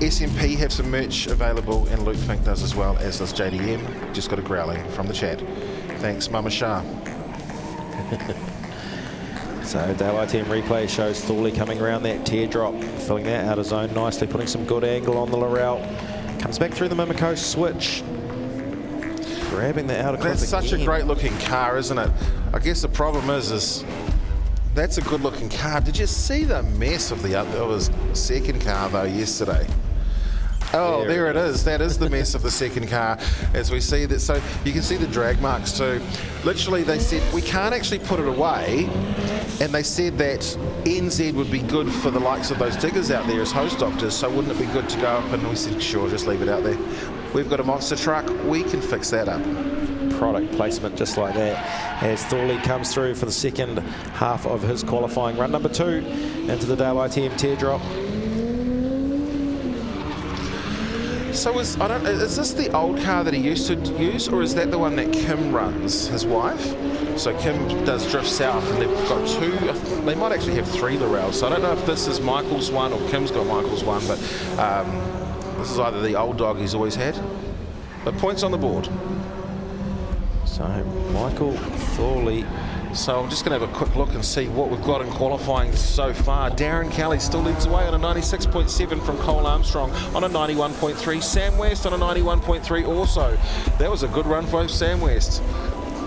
S2: SMP have some merch available, and Luke Fink does as well, as does JDM. Just got a growling from the chat. Thanks, Mama Shah.
S1: So Dale ITM replay shows Thorley coming around that teardrop, filling that out of zone nicely, putting some good angle on the Laurel. Comes back through the Mimico switch, grabbing the outer clip.
S2: That's such a great looking car, isn't it? I guess the problem is that's a good looking car. Did you see the mess of his second car though yesterday? Oh, there it is. That is the mess of the second car, as we see that. So you can see the drag marks too. Literally, they said we can't actually put it away, and they said that NZ would be good for the likes of those diggers out there as hose doctors. So wouldn't it be good to go up? And we said, sure, just leave it out there. We've got a monster truck. We can fix that up.
S1: Product placement just like that, as Thorley comes through for the second half of his qualifying run number 2 into the Dale ITM teardrop.
S2: So is this the old car that he used to use, or is that the one that Kim runs, his wife? So Kim does Drift South, and they've got two. They might actually have three Lorels. So I don't know if this is Michael's one or Kim's got Michael's one, but this is either the old dog he's always had. But points on the board.
S1: So Michael Thorley.
S2: So I'm just going to have a quick look and see what we've got in qualifying so far. Darren Kelly still leads away on a 96.7 from Cole Armstrong on a 91.3. Sam West on a 91.3 also. That was a good run for Sam West.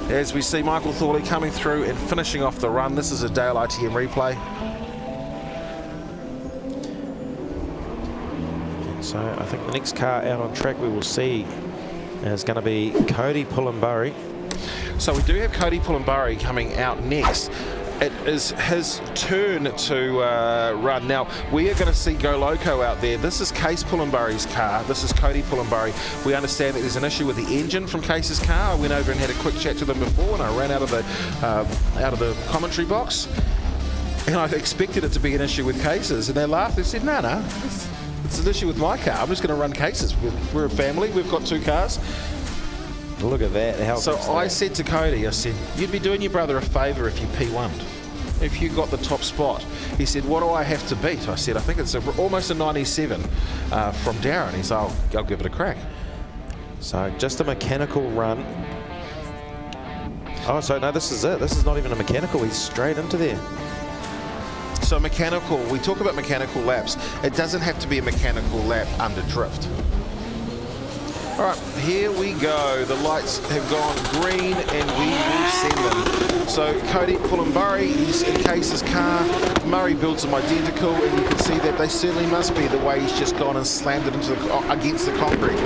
S2: As we see Michael Thorley coming through and finishing off the run. This is a Dale ITM replay.
S1: So I think the next car out on track we will see is going to be Cody Pullenburry.
S2: So we do have Cody Pullenburry coming out next. It is his turn to run. Now, we are going to see Go Loco out there. This is Case Pullenburry's car. This is Cody Pullenburry. We understand that there's an issue with the engine from Case's car. I went over and had a quick chat to them before, and I ran out of the commentary box. And I expected it to be an issue with Case's. And they laughed. They said, no, it's an issue with my car. I'm just going to run Case's. We're a family. We've got two cars.
S1: Look at that.
S2: So I said to Cody, I said, you'd be doing your brother a favour if you P1'd, if you got the top spot. He said, what do I have to beat? I said, I think it's almost a 97 from Darren. He said, I'll give it a crack.
S1: So just a mechanical run. Oh, so no, this is it. This is not even a mechanical. He's straight into there.
S2: So mechanical, we talk about mechanical laps. It doesn't have to be a mechanical lap under drift. All right, here we go. The lights have gone green and we will send them. So Cody Pullenburry, he's in Case's car. Murray builds them identical, and you can see that they certainly must be the way he's just gone and slammed it into against the concrete.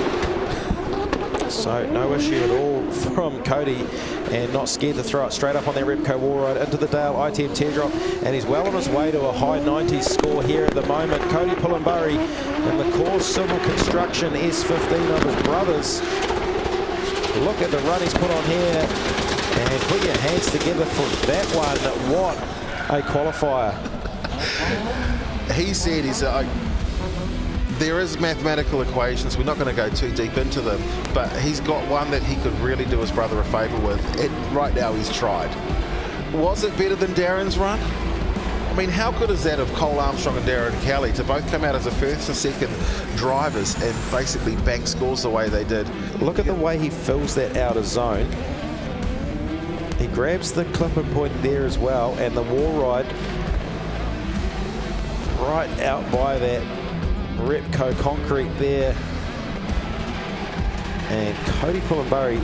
S1: So no issue at all from Cody, and not scared to throw it straight up on that Repco wall ride into the Dale ITM teardrop, and he's well on his way to a high 90s score here at the moment. Cody Pullenburry in the Coors Civil Construction S15 of his brothers. Look at the run he's put on here, and put your hands together for that one. What a qualifier.
S2: He said, there is mathematical equations. We're not going to go too deep into them, but he's got one that he could really do his brother a favour with. Right now he's tried. Was it better than Darren's run? I mean, how good is that of Cole Armstrong and Darren Kelly to both come out as the first and second drivers and basically bank scores the way they did?
S1: Look at the way he fills that outer zone. He grabs the clipper point there as well, and the wall ride right out by that Repco concrete there. And Cody Pullenburry,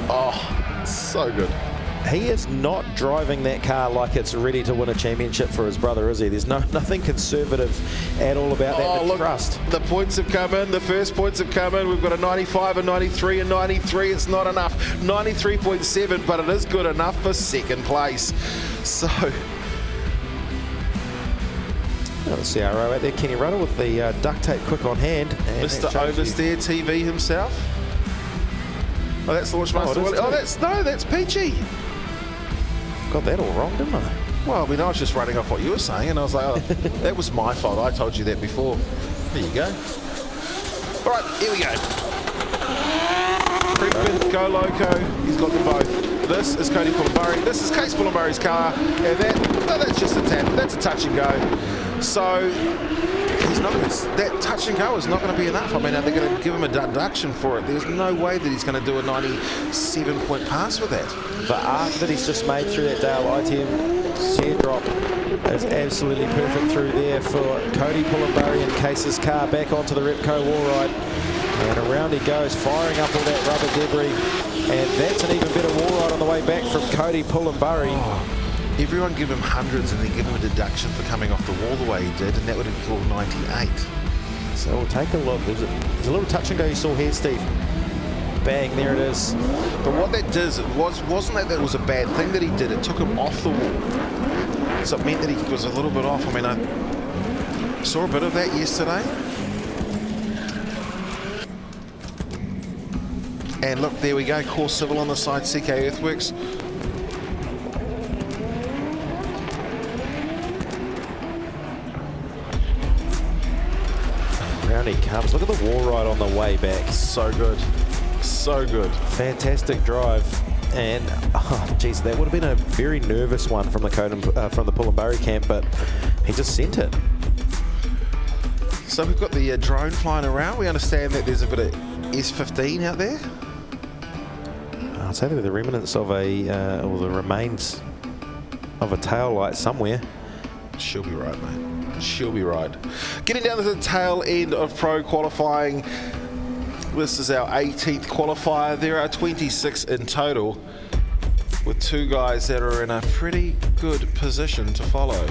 S2: oh, so good.
S1: He is not driving that car like it's ready to win a championship for his brother, is he? There's nothing conservative at all about that.
S2: Look,
S1: trust.
S2: The points have come in. The first points have come in. We've got a 95, a 93, and 93. It's not enough. 93.7, but it is good enough for second place. So...
S1: the CRO out there, Kenny Rudder, with the duct tape quick on hand.
S2: Mr. Oversteer TV himself. Oh, that's Launchmaster. That's Peachy.
S1: Got that all wrong, didn't I?
S2: Well, I mean, I was just running off what you were saying, and I was like, oh, that was my fault. I told you that before. There you go. All right, here we go. Creepin, Go Loco. He's got them both. This is Cody Pullenburry. This is Case Pullenburry's car. And that's just a tap. That's a touch and go. So he's not. That touch and go is not going to be enough. I mean, are they going to give him a deduction for it? There's no way that he's going to do a 97-point pass with that.
S1: The arc that he's just made through that Dale ITM teardrop is absolutely perfect through there for Cody Pullenburry and Case's car back onto the Repco wall ride. And around he goes, firing up all that rubber debris. And that's an even better wall ride on the way back from Cody Pullenburry.
S2: Oh. Everyone give him hundreds and then give him a deduction for coming off the wall the way he did, and that would equal 98.
S1: So we'll take a look. There's a little touch and go you saw here, Steve. Bang, there it is.
S2: But what that does, wasn't that was a bad thing that he did. It took him off the wall. So it meant that he was a little bit off. I mean, I saw a bit of that yesterday. And look, there we go. Core Civil on the side, CK Earthworks.
S1: Round he comes. Look at the wall ride on the way back.
S2: So good. So good.
S1: Fantastic drive. And, oh, geez, that would have been a very nervous one from the Pullenbury camp, but he just sent it.
S2: So we've got the drone flying around. We understand that there's a bit of S15 out there.
S1: I'd say they're the remnants of a, or the remains of a tail light somewhere.
S2: She'll be right, mate. She'll be right. Getting down to the tail end of pro qualifying. This is our 18th qualifier. There are 26 in total, with 2 guys that are in a pretty good position to follow.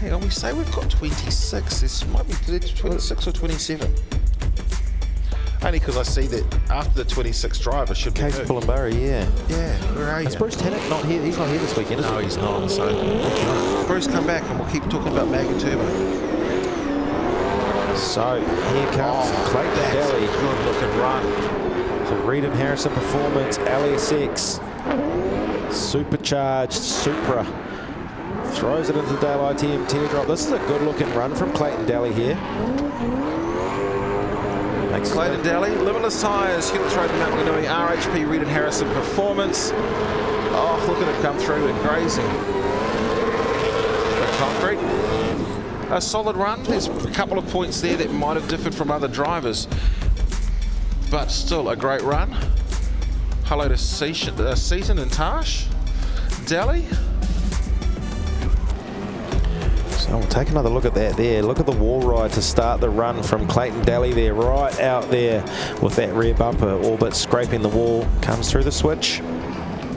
S2: Hang on, we say we've got 26. This might be 26 or 27. Only because I see that after the 26 driver should be
S1: Case Pullenbury, yeah.
S2: Yeah, where are you?
S1: Is Bruce Tannock not here? He's not here this weekend, is he?
S2: No, he's not. So Bruce, come back and we'll keep talking about Mag and Turbo.
S1: So here comes Clayton Daly.
S2: Good looking run.
S1: So Reed and Harrison Performance, LSX, supercharged Supra. Throws it into the Dale ITM teardrop. This is a good looking run from Clayton Daly here.
S2: Clayton Daly, limitless tyres, Hewlett's Road and Mount Maunganui, RHP Reed and Harrison Performance. Oh, look at it come through and grazing the concrete. A solid run. There's a couple of points there that might have differed from other drivers, but still a great run. Hello to Seaton and Tash. Daly.
S1: So we'll take another look at that there. Look at the wall ride to start the run from Clayton Daly there, right out there with that rear bumper, all but scraping the wall. Comes through the switch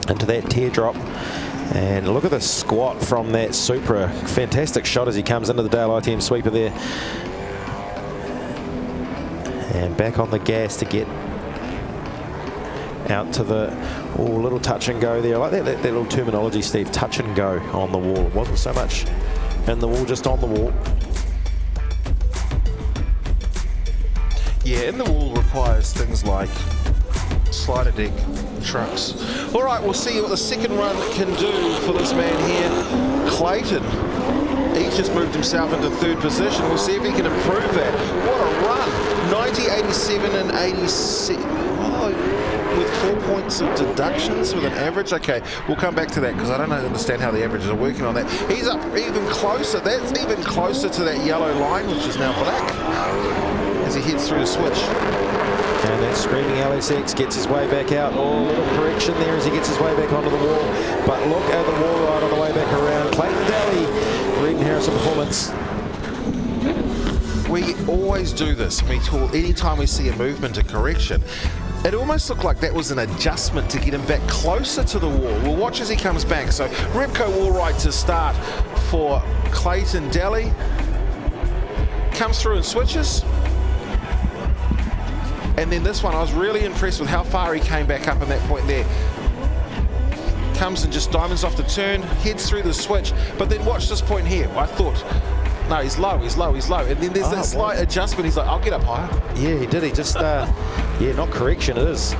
S1: into that teardrop. And look at the squat from that Supra. Fantastic shot as he comes into the Dale ITM sweeper there. And back on the gas to get out to the little touch and go there. I like that little terminology, Steve, touch and go on the wall. It wasn't so much in the wall, just on the wall.
S2: Yeah, in the wall requires things like slider deck trucks. All right, we'll see what the second run can do for this man here, Clayton. He's just moved himself into 3rd position. We'll see if he can improve that. What a run! 90, 87 and 86. Oh, with 4 points of deductions with an average. Okay, we'll come back to that because I don't understand how the averages are working on that. He's up even closer. That's even closer to that yellow line, which is now black, as he heads through the switch.
S1: And that screaming LSX gets his way back out. Oh, a little correction there as he gets his way back onto the wall. But look at the wall ride on the way back around. Clayton Daly, Reed and Harrison Performance.
S2: We always do this. Anytime we see a movement, a correction, it almost looked like that was an adjustment to get him back closer to the wall. We'll watch as he comes back. So Repco wall ride to start for Clayton Daly. Comes through and switches. And then this one, I was really impressed with how far he came back up in that point there. Comes and just diamonds off the turn, heads through the switch, but then watch this point here. I thought, no, he's low. And then there's that slight adjustment. He's like, I'll get up higher.
S1: Yeah, he did. He just, yeah, not correction, it is.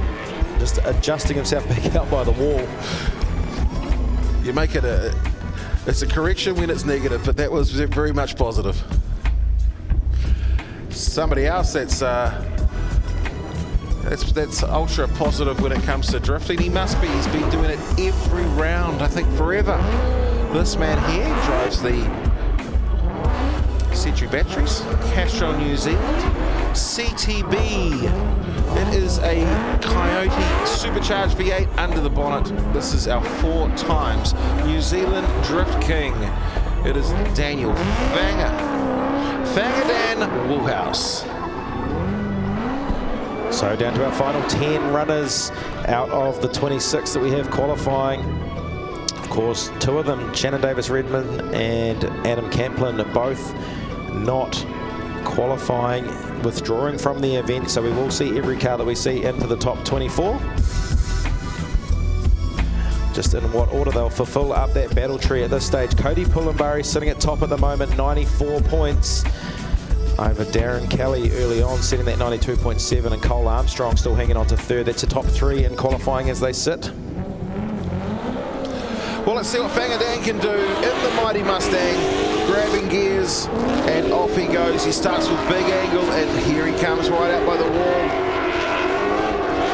S1: Just adjusting himself back out by the wall.
S2: You make it it's a correction when it's negative, but that was very much positive. Somebody else that's ultra positive when it comes to drifting. He must be. He's been doing it every round, I think forever. This man here drives the Century batteries, Castrol New Zealand, CTB. It is a Coyote supercharged V8 under the bonnet. This is our 4 times New Zealand Drift King. It is Daniel Dan Woolhouse.
S1: So down to our final 10 runners out of the 26 that we have qualifying. Of course, 2 of them, Shannon Davis-Redmond and Adam Camplin, are both not qualifying, withdrawing from the event. So we will see every car that we see into the top 24. Just in what order they'll fulfill up that battle tree at this stage. Cody Pullenbury sitting at top at the moment, 94 points. Over Darren Kelly early on, setting that 92.7, and Cole Armstrong still hanging on to 3rd. That's a top 3 in qualifying as they sit.
S2: Well, let's see what Dan can do in the mighty Mustang, grabbing gears is. And off he goes. He starts with big angle, and here he comes right out by the wall.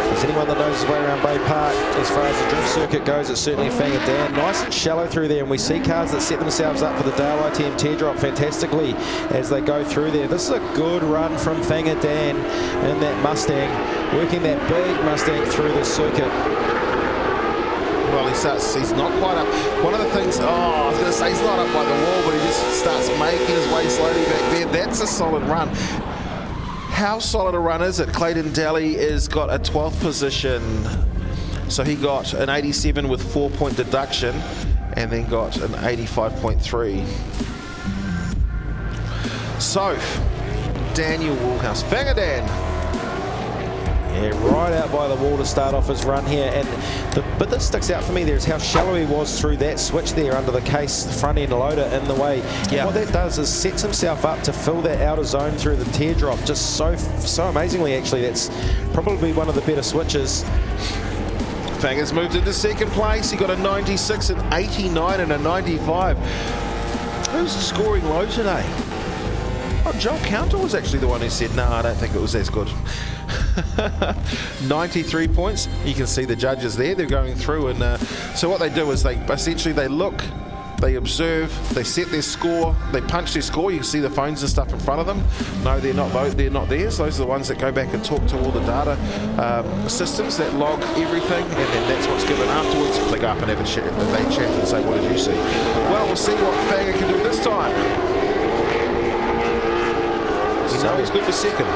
S1: If there's anyone that knows his way around Baypark, as far as the drift circuit goes, it's certainly Fanga Dan. Nice and shallow through there, and we see cars that set themselves up for the Dale ITM teardrop fantastically as they go through there. This is a good run from Fanga Dan in that Mustang, working that big Mustang through the circuit.
S2: Well, he's not quite up. One of the things, I was going to say he's not up by the wall, but he just starts making his way slowly back there. That's a solid run. How solid a run is it? Clayton Daly has got a 12th position. So he got an 87 with 4-point deduction and then got an 85.3. So, Daniel Woolhouse, Fanga Dan.
S1: Yeah, right out by the wall to start off his run here. And the bit that sticks out for me there is how shallow he was through that switch there under the case, the front end loader in the way. Yeah. What that does is sets himself up to fill that outer zone through the teardrop just so amazingly. Actually, that's probably one of the better switches.
S2: Fanga's moved into second place. He got a 96, an 89 and a 95. Who's scoring low today? Oh, Joel Counter was actually the one who said, no, I don't think it was as good. 93 points. You can see the judges there. They're going through, and so what they do is they look, they observe, they set their score, they punch their score. You can see the phones and stuff in front of them. No, they're not theirs. Those are the ones that go back and talk to all the data systems that log everything, and then that's what's given afterwards. They go up and have a chat, they chat and say, what did you see? Well, we'll see what Fanga can do this time. So he's good for second.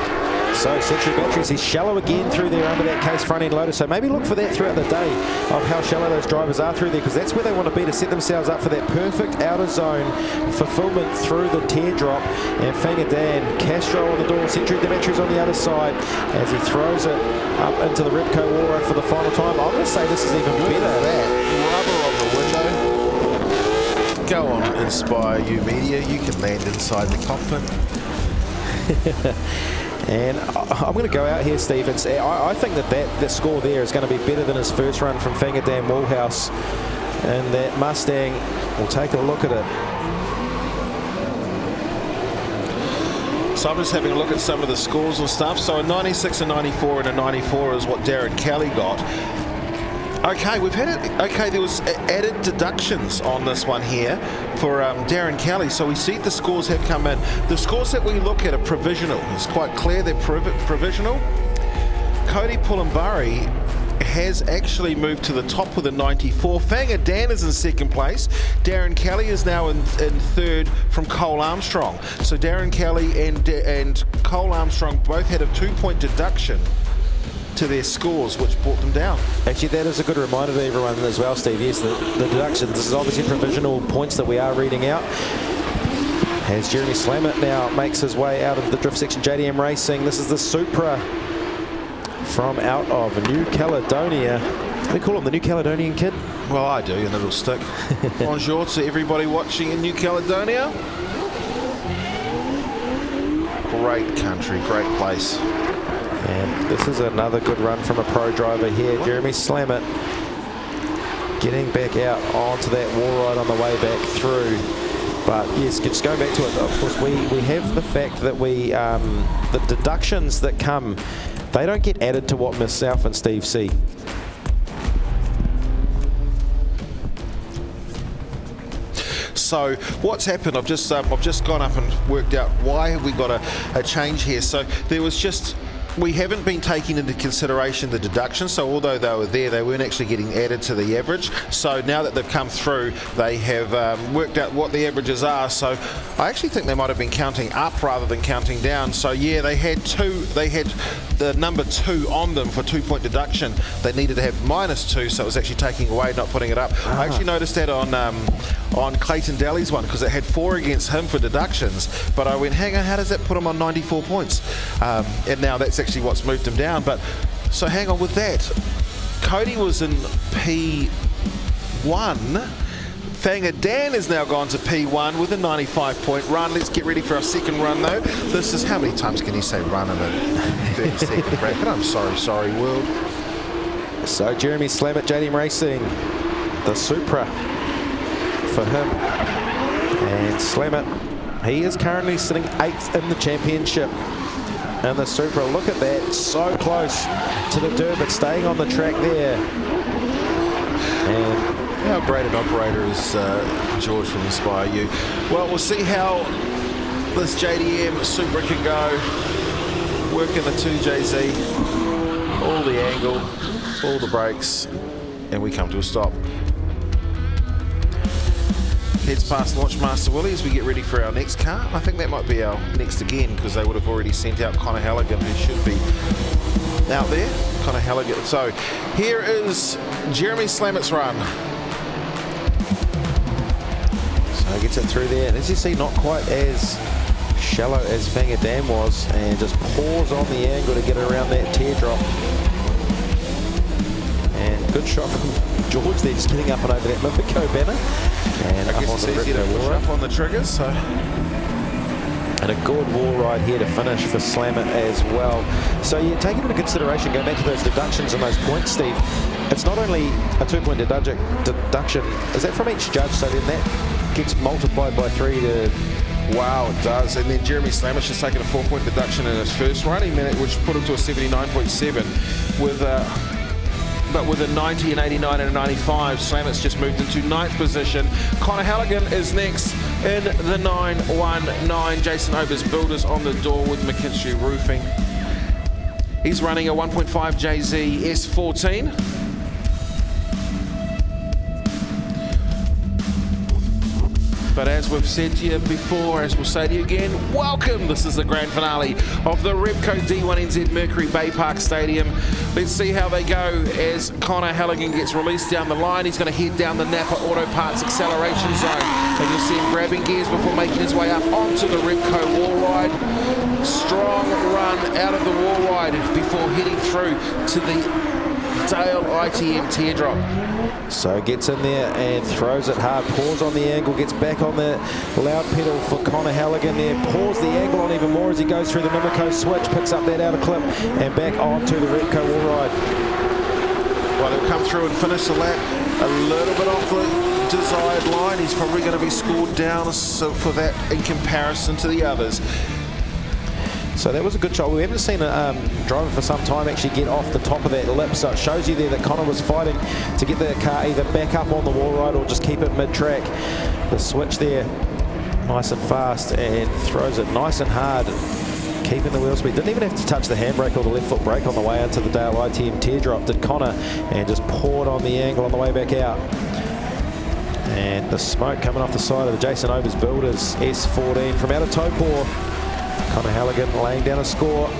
S1: So Century Batteries, he's shallow again through there under that case front end loader. So maybe look for that throughout the day of how shallow those drivers are through there, because that's where they want to be to set themselves up for that perfect outer zone fulfillment through the teardrop. And Fanga Dan, Castro on the door, Century Batteries on the other side as he throws it up into the Repco wall run for the final time. I'm going to say this is even better.
S2: That rubber on the window. Go on, Inspire You Media. You can land inside the cockpit.
S1: And I'm going to go out here, Steve, and say I think that score there is going to be better than his first run from Fanga Dan Woolhouse. And that Mustang, we'll take a look at it.
S2: So I'm just having a look at some of the scores and stuff. So a 96, a 94, and a 94 is what Darren Kelly got. Okay, we've had it. Okay, there was added deductions on this one here for Darren Kelly. So we see the scores have come in. The scores that we look at are provisional. It's quite clear they're provisional. Cody Pullenbury has actually moved to the top with a 94. Fanga Dan is in second place. Darren Kelly is now in third from Cole Armstrong. So Darren Kelly and Cole Armstrong both had a 2-point deduction to their scores, which brought them down.
S1: Actually, that is a good reminder to everyone as well, Steve. Yes, the deductions. This is obviously provisional points that we are reading out. As Jeremy Slammett now makes his way out of the drift section, JDM Racing. This is the Supra from out of New Caledonia. They call him the New Caledonian Kid.
S2: Well, I do, and it'll stick. Bonjour to everybody watching in New Caledonia. Great country, great place.
S1: And this is another good run from a pro driver here, Jeremy Slammett, getting back out onto that wall ride on the way back through. But yes, just going back to it, of course, we have the fact that the deductions that come, they don't get added to what myself and Steve see.
S2: So what's happened, I've just gone up and worked out why have we got a change here. So there was just, we haven't been taking into consideration the deductions, so although they were there, they weren't actually getting added to the average. So now that they've come through, they have worked out what the averages are. So I actually think they might have been counting up rather than counting down. So yeah, they had the number 2 on them for 2-point deduction. They needed to have -2, so it was actually taking away, not putting it up. I actually noticed that on Clayton Daly's one, because it had 4 against him for deductions, but I went, hang on, how does that put him on 94 points? And now that's actually what's moved him down. But so hang on with that. Cody was in P1. Fanga Dan has now gone to P1 with a 95-point run. Let's get ready for our second run though. This is, how many times can you say run in a 30-second bracket? I'm sorry world.
S1: So Jeremy Slammett, JDM Racing, the Supra for him. And Slammett He is currently sitting 8th in the championship. And the Supra, look at that, so close to the dirt, but staying on the track there. And
S2: how great an operator is George from Inspire You. Well, we'll see how this JDM Supra can go. Working the 2JZ, all the angle, all the brakes, and we come to a stop. Heads past Launchmaster Willie as we get ready for our next car. I think that might be our next again, because they would have already sent out Connor Halligan, who should be out there. Connor Halligan. So here is Jeremy Slamet's run.
S1: So he gets it through there, and as you see, not quite as shallow as Van Dam was, and just pours on the angle to get around that teardrop. And good shot from George there, just getting up and over that Repco banner. And
S2: I guess it's easy to push up on the triggers. So.
S1: And a good wall ride here to finish for Slammer as well. So you take into consideration, going back to those deductions and those points, Steve, it's not only a 2-point deduction, is that from each judge? So then that gets multiplied by 3 to...
S2: Wow, it does. And then Jeremy Slamet's just taken a 4-point deduction in his first run, which put him to a 79.7 with but with a 90, an 89 and a 95. Slamet's just moved into 9th position. Connor Halligan is next in the 919. Jason Ober's Builders on the door with McKinstry Roofing. He's running a 1.5 JZ S14. But as we've said to you before, as we'll say to you again, welcome! This is the grand finale of the Repco D1NZ Mercury Baypark Stadium. Let's see how they go as Connor Halligan gets released down the line. He's going to head down the Napa Auto Parts acceleration zone. And you'll see him grabbing gears before making his way up onto the Repco wall ride. Strong run out of the wall ride before heading through to the Dale ITM teardrop.
S1: So gets in there and throws it hard, pours on the angle, gets back on the loud pedal for Connor Halligan there, pours the angle on even more as he goes through the Mimico switch, picks up that outer clip and back onto the Repco wall ride.
S2: Well, he'll come through and finish the lap a little bit off the desired line. He's probably going to be scored down for that in comparison to the others.
S1: So that was a good shot. We haven't seen a driver for some time actually get off the top of that lip, so it shows you there that Connor was fighting to get the car either back up on the wall ride or just keep it mid-track. The switch there, nice and fast, and throws it nice and hard, keeping the wheel speed. Didn't even have to touch the handbrake or the left foot brake on the way into the Dale ITM teardrop, did Connor, and just poured on the angle on the way back out. And the smoke coming off the side of the Jason Ober's Builders S14 from out of Topor. Connor Halligan laying down a score.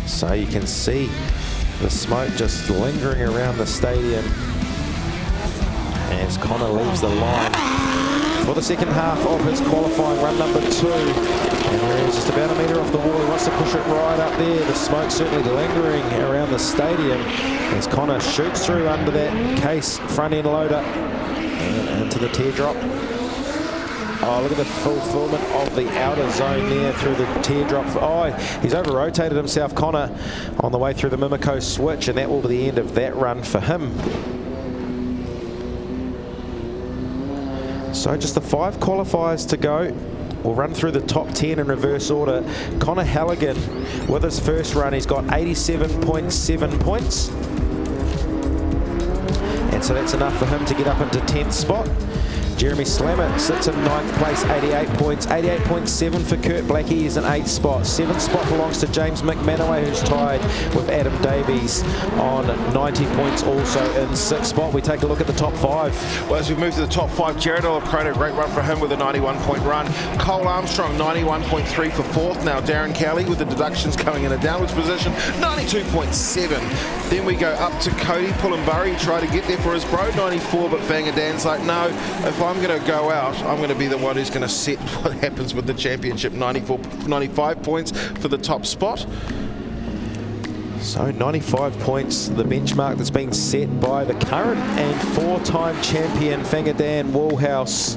S1: So you can see the smoke just lingering around the stadium as Connor leaves the line for the second half of his qualifying run number 2. And there he is, just about a metre off the wall. He wants to push it right up there. The smoke certainly lingering around the stadium as Connor shoots through under that case front end loader and into the teardrop. Oh, look at the fulfillment of the outer zone there through the teardrop. Oh, he's over-rotated himself, Connor, on the way through the Mimico switch, and that will be the end of that run for him. So just the 5 qualifiers to go. We'll run through the top 10 in reverse order. Connor Halligan, with his first run, he's got 87.7 points. And so that's enough for him to get up into 10th spot. Jeremy Slamet sits in 9th place, 88 points. 88.7 for Kurt Blackie is an 8th spot. 7th spot belongs to James McManaway, who's tied with Adam Davies on 90 points, also in 6th spot. We take a look at the top 5.
S2: Well, as we move to the top 5, Jared Olafcroner, a great run for him with a 91-point run. Cole Armstrong, 91.3 for 4th. Now Darren Kelly with the deductions coming in a downwards position, 92.7. Then we go up to Cody Pullenburry, try to get there for his bro, 94, but Fanga Dan's like, no, if I'm going to go out, I'm going to be the one who's going to set what happens with the championship. 95 points for the top spot.
S1: So 95 points, the benchmark that's been set by the current and 4-time champion Fangadan Woolhouse.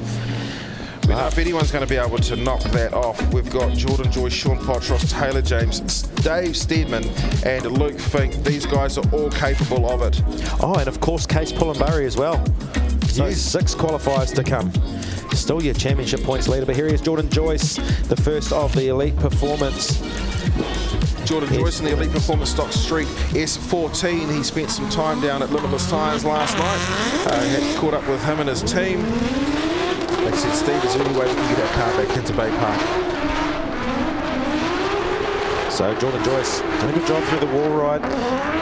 S2: We know if anyone's going to be able to knock that off, we've got Jordan Joyce, Sean Potros, Taylor James, Dave Steedman and Luke Fink. These guys are all capable of it.
S1: Oh, and of course Case Pullenburry as well. So 6 qualifiers to come. Still your championship points leader, but here he is, Jordan Joyce, the first of the Elite Performance.
S2: Jordan Joyce in the Elite Performance Stock Street S14. He spent some time down at Limitless Tyres last night. Had caught up with him and his team. They said, Steve, is there any way we can get our car back into Baypark?
S1: So Jordan Joyce doing a good job through the wall ride.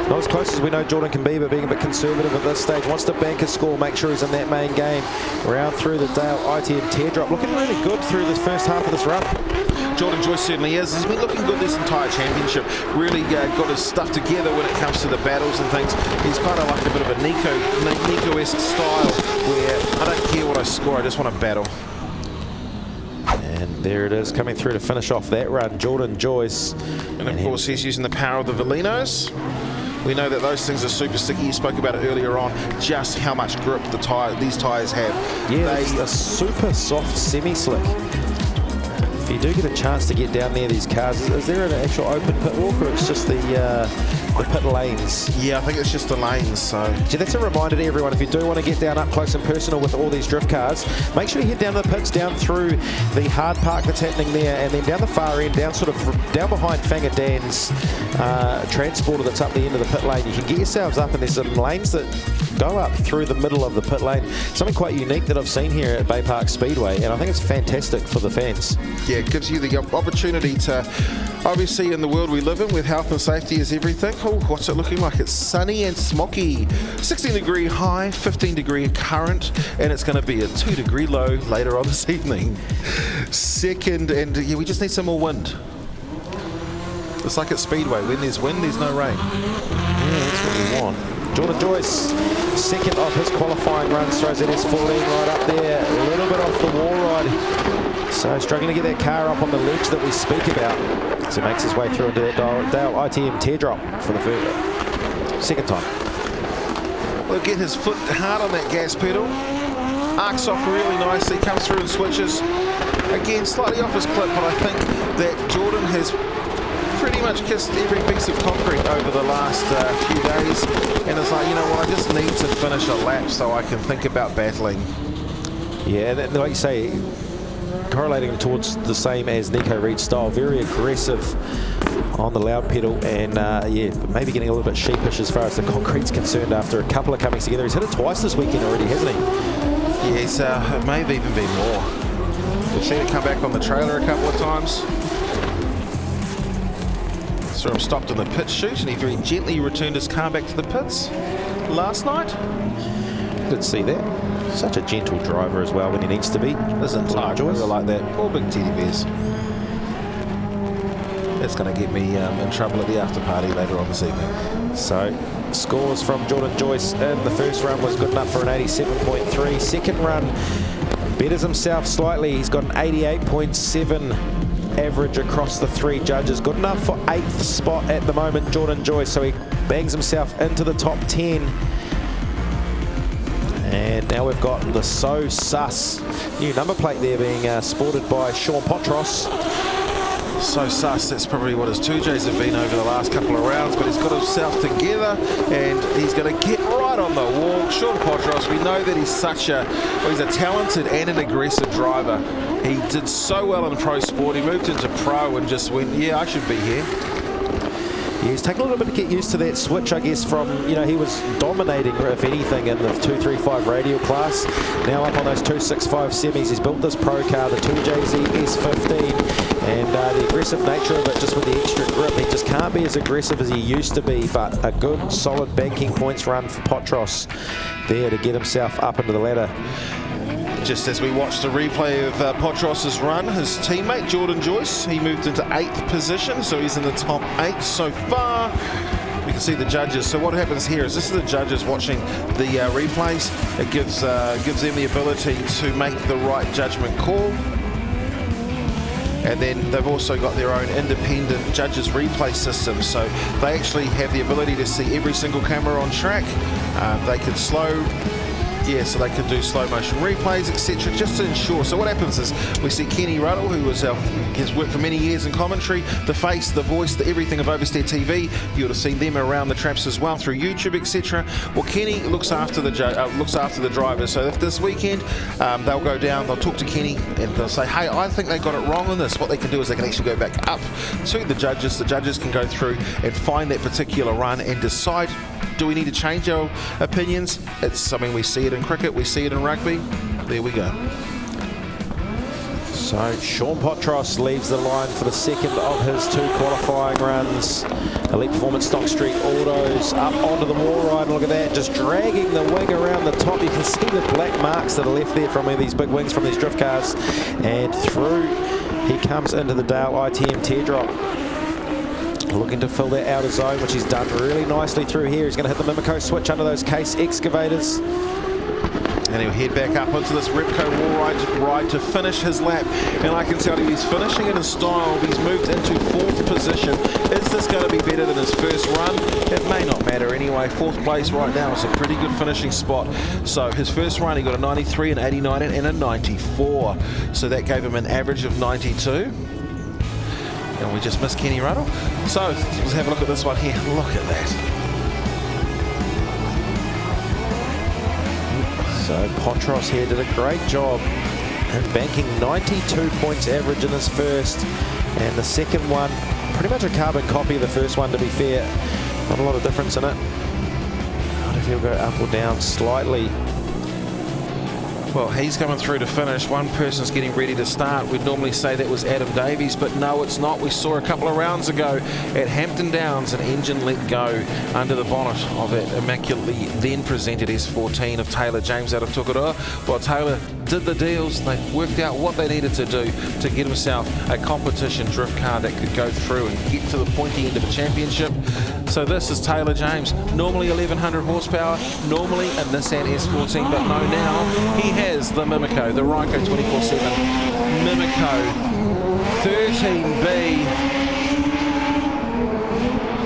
S1: Not as close as we know Jordan can be, but being a bit conservative at this stage. Wants to bank a score, make sure he's in that main game. Round through the Dale ITM teardrop. Looking really good through this first half of this run.
S2: Jordan Joyce certainly is. He's been looking good this entire championship. Really got his stuff together when it comes to the battles and things. He's kind of like a bit of a Nico-esque style where I don't care what I score, I just want to battle.
S1: And there it is, coming through to finish off that run, Jordan Joyce.
S2: And of course he's using the power of the Velinos. We know that those things are super sticky. You spoke about it earlier on, just how much grip these tyres have.
S1: Yeah, they are super soft semi-slick. If you do get a chance to get down near these cars, is there an actual open pit walk, or it's just the pit lanes?
S2: Yeah, I think it's just the lanes. So
S1: yeah, that's a reminder to everyone, if you do want to get down up close and personal with all these drift cars, make sure you head down the pits, down through the hard park that's happening there, and then down the far end, down down behind Fanger Dan's transporter that's up the end of the pit lane. You can get yourselves up, and there's some lanes that go up through the middle of the pit lane. Something quite unique that I've seen here at Baypark Speedway, and I think it's fantastic for the fans.
S2: Yeah, it gives you the opportunity to, obviously in the world we live in with health and safety is everything. Oh, what's it looking like? It's sunny and smoky. 16-degree high, 15-degree current, and it's going to be a 2-degree low later on this evening. Second, and yeah, we just need some more wind. It's like at Speedway, when there's wind, there's no rain.
S1: Yeah, that's what we want. Jordan Joyce, second of his qualifying runs, throws that S14 right up there, a little bit off the wall ride. So struggling to get that car up on the ledge that we speak about. So he makes his way through into that Dale ITM teardrop for the second time.
S2: We'll get his foot hard on that gas pedal. Arcs off really nicely, comes through and switches. Again, slightly off his clip, but I think that Jordan has pretty much kissed every piece of concrete over the last few days, and it's like, you know what, I just need to finish a lap so I can think about battling.
S1: Yeah, like you say, correlating towards the same as Nico Reed's style, very aggressive on the loud pedal, and yeah, maybe getting a little bit sheepish as far as the concrete's concerned after a couple of coming together. He's hit it twice this weekend already, hasn't he?
S2: Yeah, it may have even been more. We've seen it come back on the trailer a couple of times. Saw him stopped on the pit chute, and he very gently returned his car back to the pits last night.
S1: Did see that. Such a gentle driver as well when he needs to be.
S2: Isn't Joyce like that? All big teddy bears. That's going to get me in trouble at the after party later on this evening.
S1: So scores from Jordan Joyce in the first run was good enough for an 87.3. Second run betters himself slightly. He's got an 88.7 average across the 3 judges. Good enough for 8th spot at the moment, Jordan Joyce. So he bangs himself into the top 10. And now we've got the So Sus new number plate there being sported by Sean Potros.
S2: So sus, that's probably what his 2Js have been over the last couple of rounds, but he's got himself together and he's going to get right on the walk. Sean Potros, we know that he's a talented and an aggressive driver. He did so well in pro sport. He moved into pro and just went, yeah, I should be here.
S1: Yeah, he's taken a little bit to get used to that switch, I guess, from, you know, he was dominating, if anything, in the 235 radial class. Now up on those 265 semis, he's built this pro car, the 2JZ S15, and the aggressive nature of it, just with the extra grip, he just can't be as aggressive as he used to be, but a good, solid banking points run for Potros there to get himself up into the ladder.
S2: Just as we watched the replay of Potros's run, his teammate Jordan Joyce, he moved into 8th position, so he's in the top 8 so far. We can see the judges. So what happens here is this is the judges watching the replays. It gives them the ability to make the right judgment call. And then they've also got their own independent judges replay system, so they actually have the ability to see every single camera on track. They can slow Yeah, so they could do slow motion replays, etc., just to ensure. So what happens is we see Kenny Ruddle, who has worked for many years in commentary, the face, the voice, the everything of Oversteer TV. You would have seen them around the traps as well through YouTube, etc. Well, Kenny looks after the drivers. So if this weekend they'll go down, they'll talk to Kenny and they'll say, hey, I think they got it wrong on this. What they can do is they can actually go back up to the judges. The judges can go through and find that particular run and decide, do we need to change our opinions? It's something we see it in cricket, we see it in rugby. There we go.
S1: So Sean Potros leaves the line for the second of his 2 qualifying runs. Elite Performance Stock Street Autos up onto the wall ride. Look at that, just dragging the wing around the top. You can see the black marks that are left there from these big wings from these drift cars. And through he comes into the Dale ITM teardrop. Looking to fill that outer zone, which he's done really nicely through here. He's going to hit the Mimico switch under those case excavators.
S2: And he'll head back up onto this Repco wall ride to finish his lap. And I can tell you he's finishing it in style. He's moved into 4th position. Is this going to be better than his first run? It may not matter anyway. 4th place right now is a pretty good finishing spot. So his first run, he got a 93, an 89 and a 94. So that gave him an average of 92. And we just missed Kenny Ruddle. So let's have a look at this one here. Look at that.
S1: So Potros here did a great job in banking 92 points average in his first, and the second one pretty much a carbon copy of the first one, to be fair. Not a lot of difference in it. I wonder if he'll go up or down slightly.
S2: Well, he's coming through to finish. One person's getting ready to start. We'd normally say that was Adam Davies, but no, it's not. We saw a couple of rounds ago at Hampton Downs an engine let go under the bonnet of that immaculately then presented S14 of Taylor James out of Tukuroa. Well, Taylor did the deals. They worked out what they needed to do to get himself a competition drift car that could go through and get to the pointy end of a championship. So this is Taylor James. Normally 1100 horsepower, normally a Nissan S14, but no, now he has the Mimico, the Repco 24/7 Mimico 13B.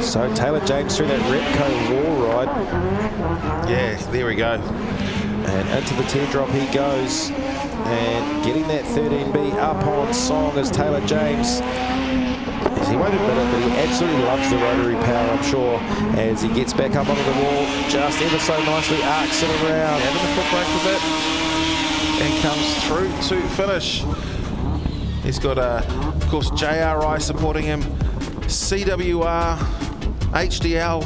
S1: So Taylor James through that Repco wall ride.
S2: Yeah, there we go.
S1: And into the teardrop he goes. And getting that 13B up on song is Taylor James. He won't admit it, but he absolutely loves the rotary power, I'm sure, as he gets back up onto the wall, just ever so nicely arcs it around.
S2: Having the foot brake with it, and comes through to finish. He's got, of course, JRI supporting him, CWR, HDL.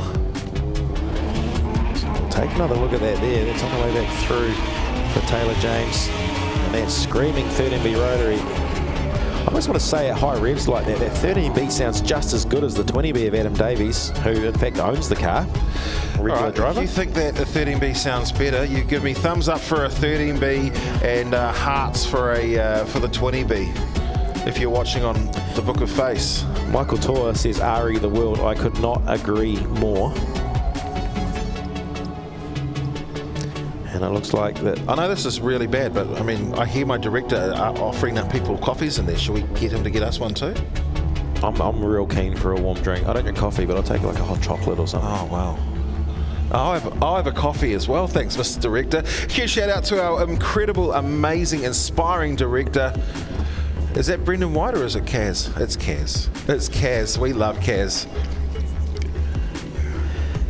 S1: Take another look at that there. That's on the way back through for Taylor James. And that screaming 13B rotary. I always want to say at high revs like that, that 13B sounds just as good as the 20B of Adam Davies, who in fact owns the car, a regular driver.
S2: If you think that the 13B sounds better, you give me thumbs up for a 13B and hearts for the 20B. If you're watching on the Book of Face.
S1: Michael Tor says, Ari the world. I could not agree more. And it looks like that.
S2: I know this is really bad, but I mean, I hear my director offering up people coffees in there. Should we get him to get us one too?
S1: I'm real keen for a warm drink. I don't drink coffee, but I'll take like a hot chocolate or something.
S2: Oh, wow. I'll have a coffee as well. Thanks, Mr. Director. Huge shout out to our incredible, amazing, inspiring director. Is that Brendan White or is it Kaz? It's Kaz. It's Kaz. We love Kaz.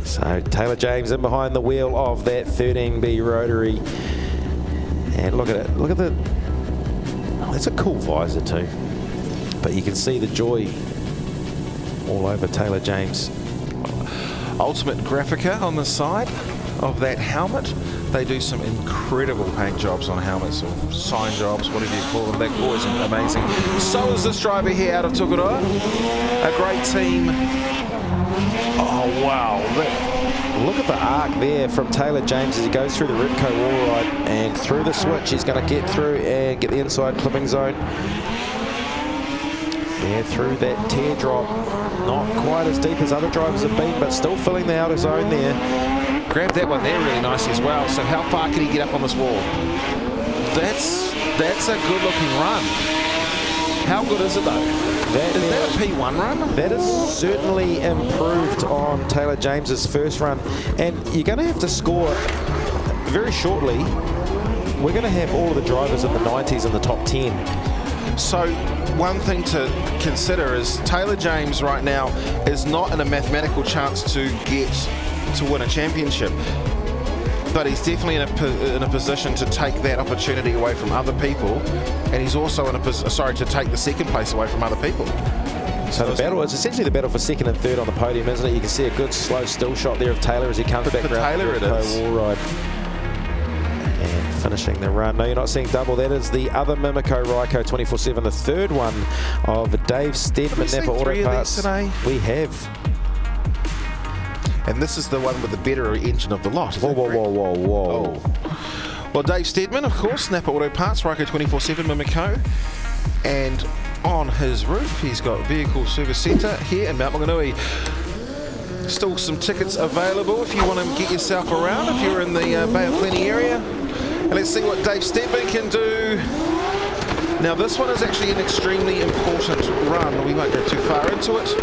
S1: So Taylor James in behind the wheel of that 13B rotary. And look at it. Look at the... Oh, that's a cool visor too. But you can see the joy all over Taylor James.
S2: Ultimate Graphica on the side of that helmet. They do some incredible paint jobs on helmets, or sign jobs, whatever you call them. That boy's amazing. So is this driver here out of Tukuroa. A great team. Oh, wow.
S1: Look at the arc there from Taylor James as he goes through the Repco wall ride, and through the switch he's going to get through and get the inside clipping zone. Yeah, through that teardrop. Not quite as deep as other drivers have been, but still filling the outer zone there.
S2: Grabbed that one there really nice as well. So how far can he get up on this wall? That's a good looking run. How good is it though? Is that a P1 run?
S1: That is certainly improved on Taylor James's first run, and you're going to have to score very shortly, we're going to have all of the drivers in the 90s in the top 10.
S2: So one thing to consider is Taylor James right now is not in a mathematical chance to get to win a championship, but he's definitely in a position to take that opportunity away from other people, and he's also in a position, to take the second place away from other people.
S1: So the battle is essentially the battle for second and third on the podium, isn't it? You can see a good slow still shot there of Taylor as he comes back around
S2: Taylor,
S1: the wall ride. And finishing the run. No, you're not seeing double. That is the other Mimico Repco 24/7, the third one of Dave Steadman, Napa Auto Parts.
S2: Today?
S1: We have.
S2: And this is the one with the better engine of the lot.
S1: Whoa.
S2: Oh. Well, Dave Steadman, of course, Napa Auto Parts, Repco 24/7 Mimico. And on his roof, he's got Vehicle Service Centre here in Mount Maunganui. Still some tickets available if you want to get yourself around, if you're in the Bay of Plenty area. And let's see what Dave Steadman can do. Now, this one is actually an extremely important run. We won't go too far into it.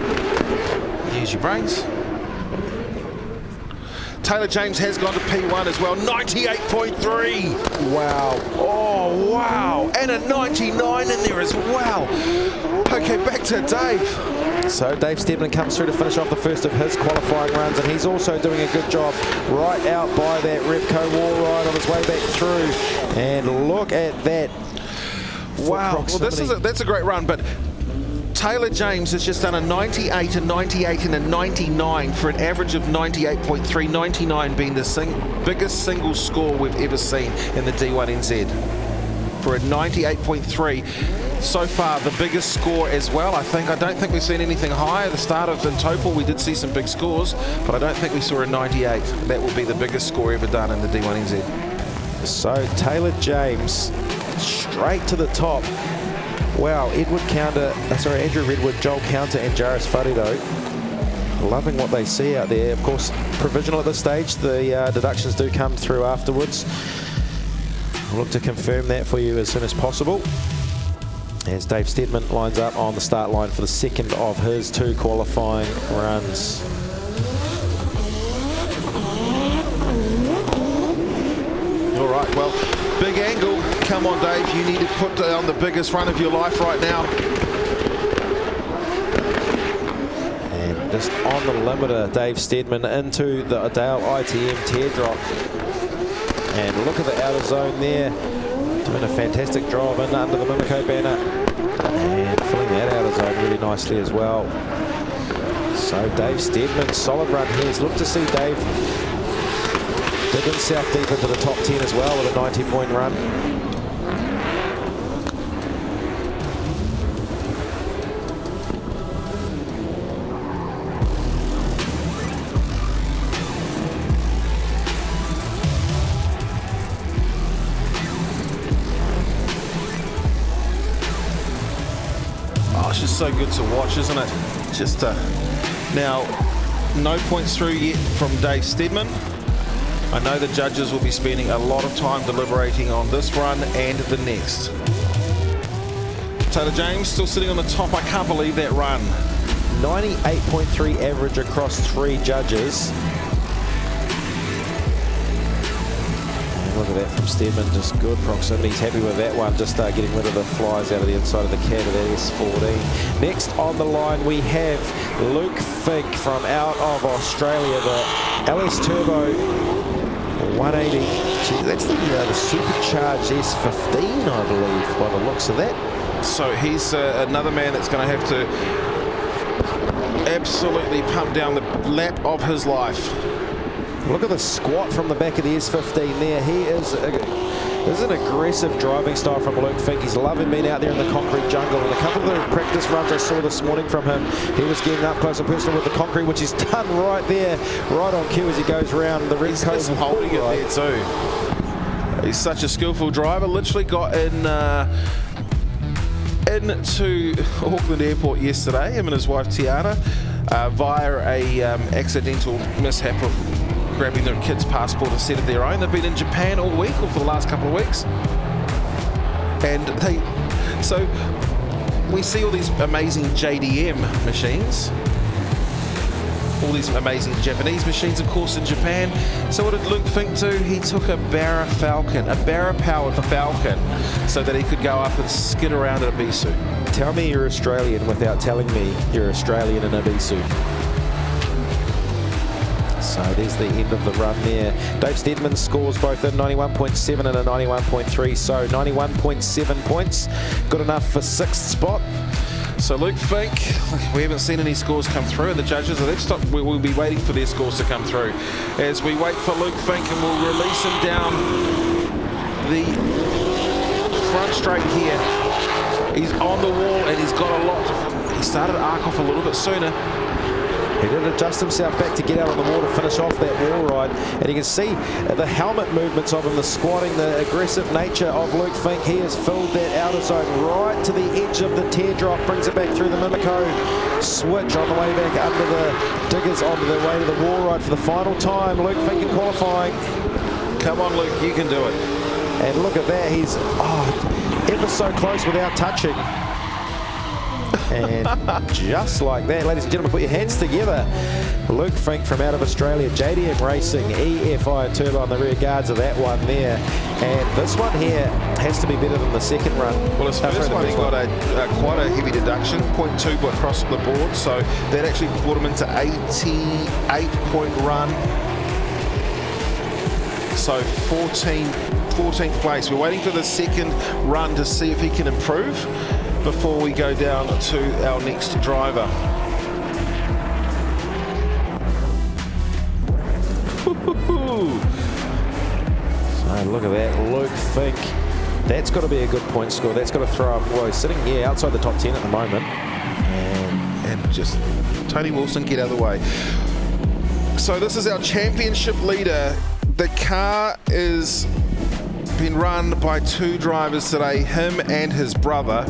S2: Use your brains. Taylor James has gone to P1 as well, 98.3.
S1: Wow.
S2: Oh, wow. And a 99 in there as well. Okay, back to Dave.
S1: So Dave Steadman comes through to finish off the first of his qualifying runs, and he's also doing a good job right out by that Repco wall ride on his way back through. And look at that.
S2: Wow. Well, that's a great run, but Taylor James has just done a 98, a 98 and a 99 for an average of 98.3, 99 being the biggest single score we've ever seen in the D1NZ. For a 98.3, so far the biggest score as well. I don't think we've seen anything higher. The start of in Topol we did see some big scores, but I don't think we saw a 98. That will be the biggest score ever done in the D1NZ.
S1: So Taylor James straight to the top. Wow, Andrew Redwood, Joel Counter and Jairus Wharedo loving what they see out there. Of course, provisional at this stage. The deductions do come through afterwards. We'll look to confirm that for you as soon as possible, as Dave Steadman lines up on the start line for the second of his two qualifying runs.
S2: All right, well, big angle. Come on, Dave, you need to put on the biggest run of your life right now.
S1: And just on the limiter, Dave Steadman into the Adele ITM teardrop. And look at the outer zone there. Doing a fantastic job in under the Mimico banner. And filling that outer zone really nicely as well. So Dave Steadman, solid run here. Look to see Dave dig himself deep into the top 10 as well with a 90-point run.
S2: It's just so good to watch, isn't it? Just now, no points through yet from Dave Steadman. I know the judges will be spending a lot of time deliberating on this run and the next. Taylor James still sitting on the top. I can't believe that run.
S1: 98.3 average across three judges. Look at that from Steadman, just good proximity. He's happy with that one, just getting rid of the flies out of the inside of the cab of that S14. Next on the line we have Luke Fink from out of Australia, the LS Turbo 180. Gee, that's the supercharged S15, I believe, by the looks of that.
S2: So he's another man that's going to have to absolutely pump down the lap of his life.
S1: Look at the squat from the back of the S15 there. He is an aggressive driving style from Luke Fink. He's loving being out there in the concrete jungle. And a couple of the practice runs I saw this morning from him, he was getting up close and personal with the concrete, which he's done right there, right on cue as he goes around the Repco.
S2: He's holding it there too. He's such a skillful driver. Literally got into Auckland Airport yesterday, him and his wife Tiana, via a accidental mishap of grabbing their kid's passport instead of their own. They've been in Japan all week, or for the last couple of weeks. And so we see all these amazing JDM machines. all these amazing Japanese machines, of course, in Japan. So what did Luke Fink do? He took a Barra Falcon, a Barra-powered Falcon, so that he could go up and skid around in a Bisu.
S1: Tell me you're Australian without telling me you're Australian in a Bisu. So there's the end of the run there. Dave Steedman scores both a 91.7 and a 91.3, so 91.7 points. Good enough for 6th spot.
S2: So Luke Fink, we haven't seen any scores come through, and the judges, we'll be waiting for their scores to come through. As we wait for Luke Fink, and we'll release him down the front straight here. He's on the wall, and he's got a lot. He started to arc off a little bit sooner.
S1: He did adjust himself back to get out on the wall to finish off that wall ride. And you can see the helmet movements of him, the squatting, the aggressive nature of Luke Fink. He has filled that outer zone right to the edge of the teardrop, brings it back through the Mimico switch on the way back under the diggers onto the way to the wall ride for the final time. Luke Fink in qualifying.
S2: Come on, Luke, you can do it.
S1: And look at that, he's ever so close without touching. And just like that, ladies and gentlemen, put your hands together. Luke Fink from out of Australia, JDM Racing, EFI Turbo on the rear guards of that one there. And this one here has to be better than the second run.
S2: Well, his first one, he got quite a heavy deduction, 0.2 across the board, so that actually brought him into 88-point run. So 14th place. We're waiting for the second run to see if he can improve before we go down to our next driver.
S1: So look at that, Luke Fink. That's got to be a good point score. That's got to throw up. Well, he's sitting outside the top 10 at the moment.
S2: And just Tony Wilson, get out of the way. So this is our championship leader. The car is been run by 2 drivers today, him and his brother.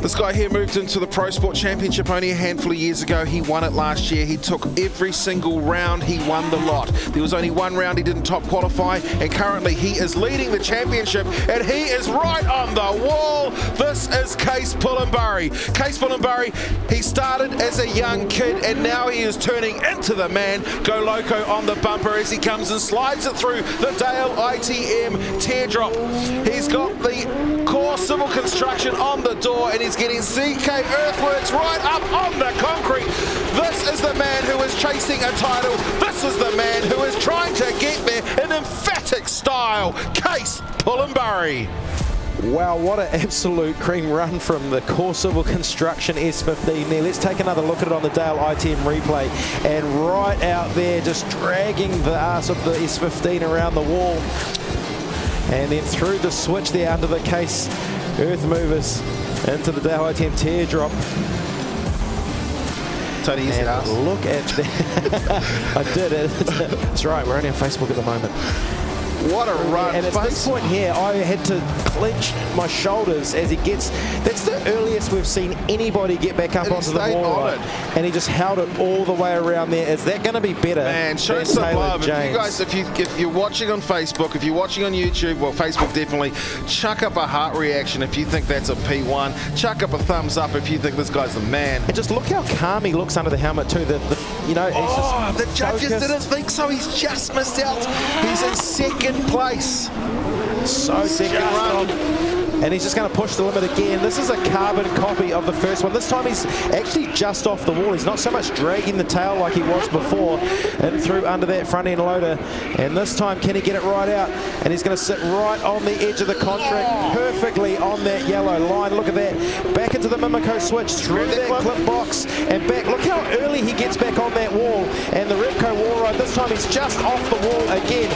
S2: This guy here moved into the Pro Sport Championship only a handful of years ago. He won it last year. He took every single round. He won the lot. There was only one round he didn't top qualify, and currently he is leading the championship, and he is right on the wall. This is Case Pullenbury. Case Pullenbury, he started as a young kid, and now he is turning into the man. Go Loco on the bumper as he comes and slides it through the Dale ITM teardrop. He's got the core civil construction on the door, and he's getting CK Earthworks right up on the concrete. This is the man who is chasing a title. This is the man who is trying to get there in emphatic style. Case Pullenbury.
S1: Wow, what an absolute cream run from the core civil construction S15 there. Let's take another look at it on the Dale ITM replay. And right out there, just dragging the ass of the S15 around the wall. And then through the switch there under the Case Earth Movers into the Dale ITM teardrop.
S2: Tony, you said us.
S1: Look at that. I did it. That's right, we're only on Facebook at the moment.
S2: What a run.
S1: And at this point here, I had to clench my shoulders as he gets... That's the earliest we've seen anybody get back up onto the wall ride. And he just held it all the way around there. Is that going to be better?
S2: Man, show some love. If you guys, if you're watching on Facebook, if you're watching on YouTube, well, Facebook definitely, chuck up a heart reaction if you think that's a P1. Chuck up a thumbs up if you think this guy's the man.
S1: And just look how calm he looks under the helmet too. You know, he's just
S2: the judges didn't think so. He's just missed out. He's in second place.
S1: So second run. And he's just going to push the limit again. This is a carbon copy of the first one. This time he's actually just off the wall. He's not so much dragging the tail like he was before and through under that front end loader. And this time, can he get it right out? And he's going to sit right on the edge of the contract, perfectly on that yellow line. Look at that. Back into the Mimico switch, through that clip box and back. Look how early he gets back on that wall. And the Repco wall ride, this time he's just off the wall again.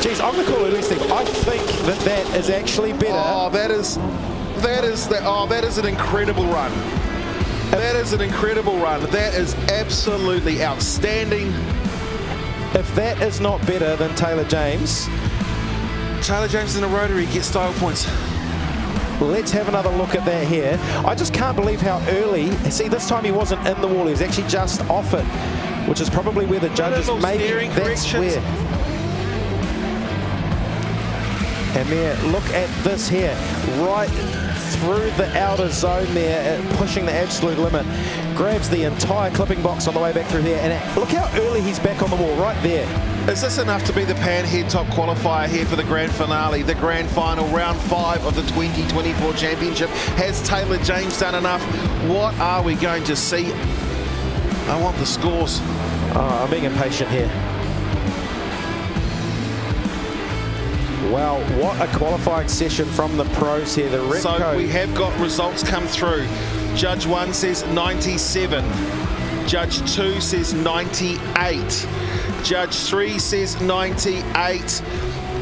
S1: Geez, I'm going to call it this thing. I think that is actually better.
S2: Oh, that is an incredible run. That is an incredible run. That is absolutely outstanding.
S1: If that is not better than Taylor James.
S2: Taylor James in a rotary gets style points.
S1: Let's have another look at that here. I just can't believe how early. See, this time he wasn't in the wall. He was actually just off it, which is probably where the judges maybe that's where. And there, look at this here, right through the outer zone there, pushing the absolute limit. grabs the entire clipping box on the way back through there. And look how early he's back on the wall, right there.
S2: Is this enough to be the Panhead top qualifier here for the grand finale, the grand final, round 5 of the 2024 championship? Has Taylor James done enough? What are we going to see? I want the scores.
S1: I'm being impatient here. Well, what a qualifying session from the pros here. The Repco.
S2: So we have got results come through. Judge 1 says 97. Judge 2 says 98. Judge 3 says 98.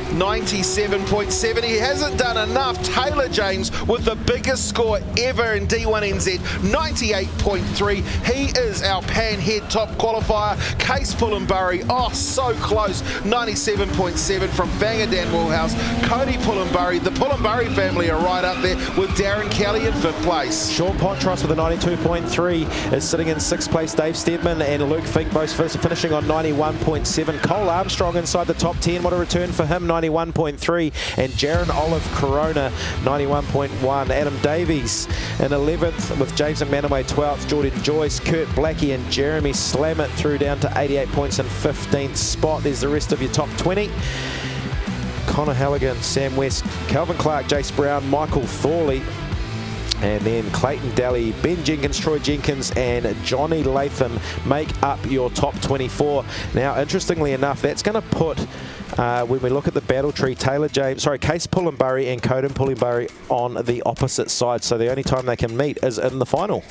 S2: 97.7. He hasn't done enough. Taylor James with the biggest score ever in D1NZ, 98.3. He is our Panhead top qualifier. Case Pullenbury, oh, so close, 97.7 from Bangadan Woolhouse. Cody Pullenbury, the Pullenbury family are right up there with Darren Kelly in 5th place.
S1: Sean Pontros with a 92.3 is sitting in 6th place. Dave Steadman and Luke Fink both finishing on 91.7. Cole Armstrong inside the top 10. What a return for him, 91.3, and Jaron Olive Corona 91.1. Adam Davies in 11th with James McManaway 12th. Jordan Joyce, Kurt Blackie and Jeremy Slammett through down to 88 points in 15th spot. There's the rest of your top 20. Connor Halligan, Sam West, Calvin Clark, Jace Brown, Michael Thorley, and then Clayton Daly, Ben Jenkins, Troy Jenkins and Johnny Latham make up your top 24. Now, interestingly enough, that's going to put, when we look at the battle tree, Case Pullenbury and Coden Pullenbury on the opposite side. So the only time they can meet is in the final.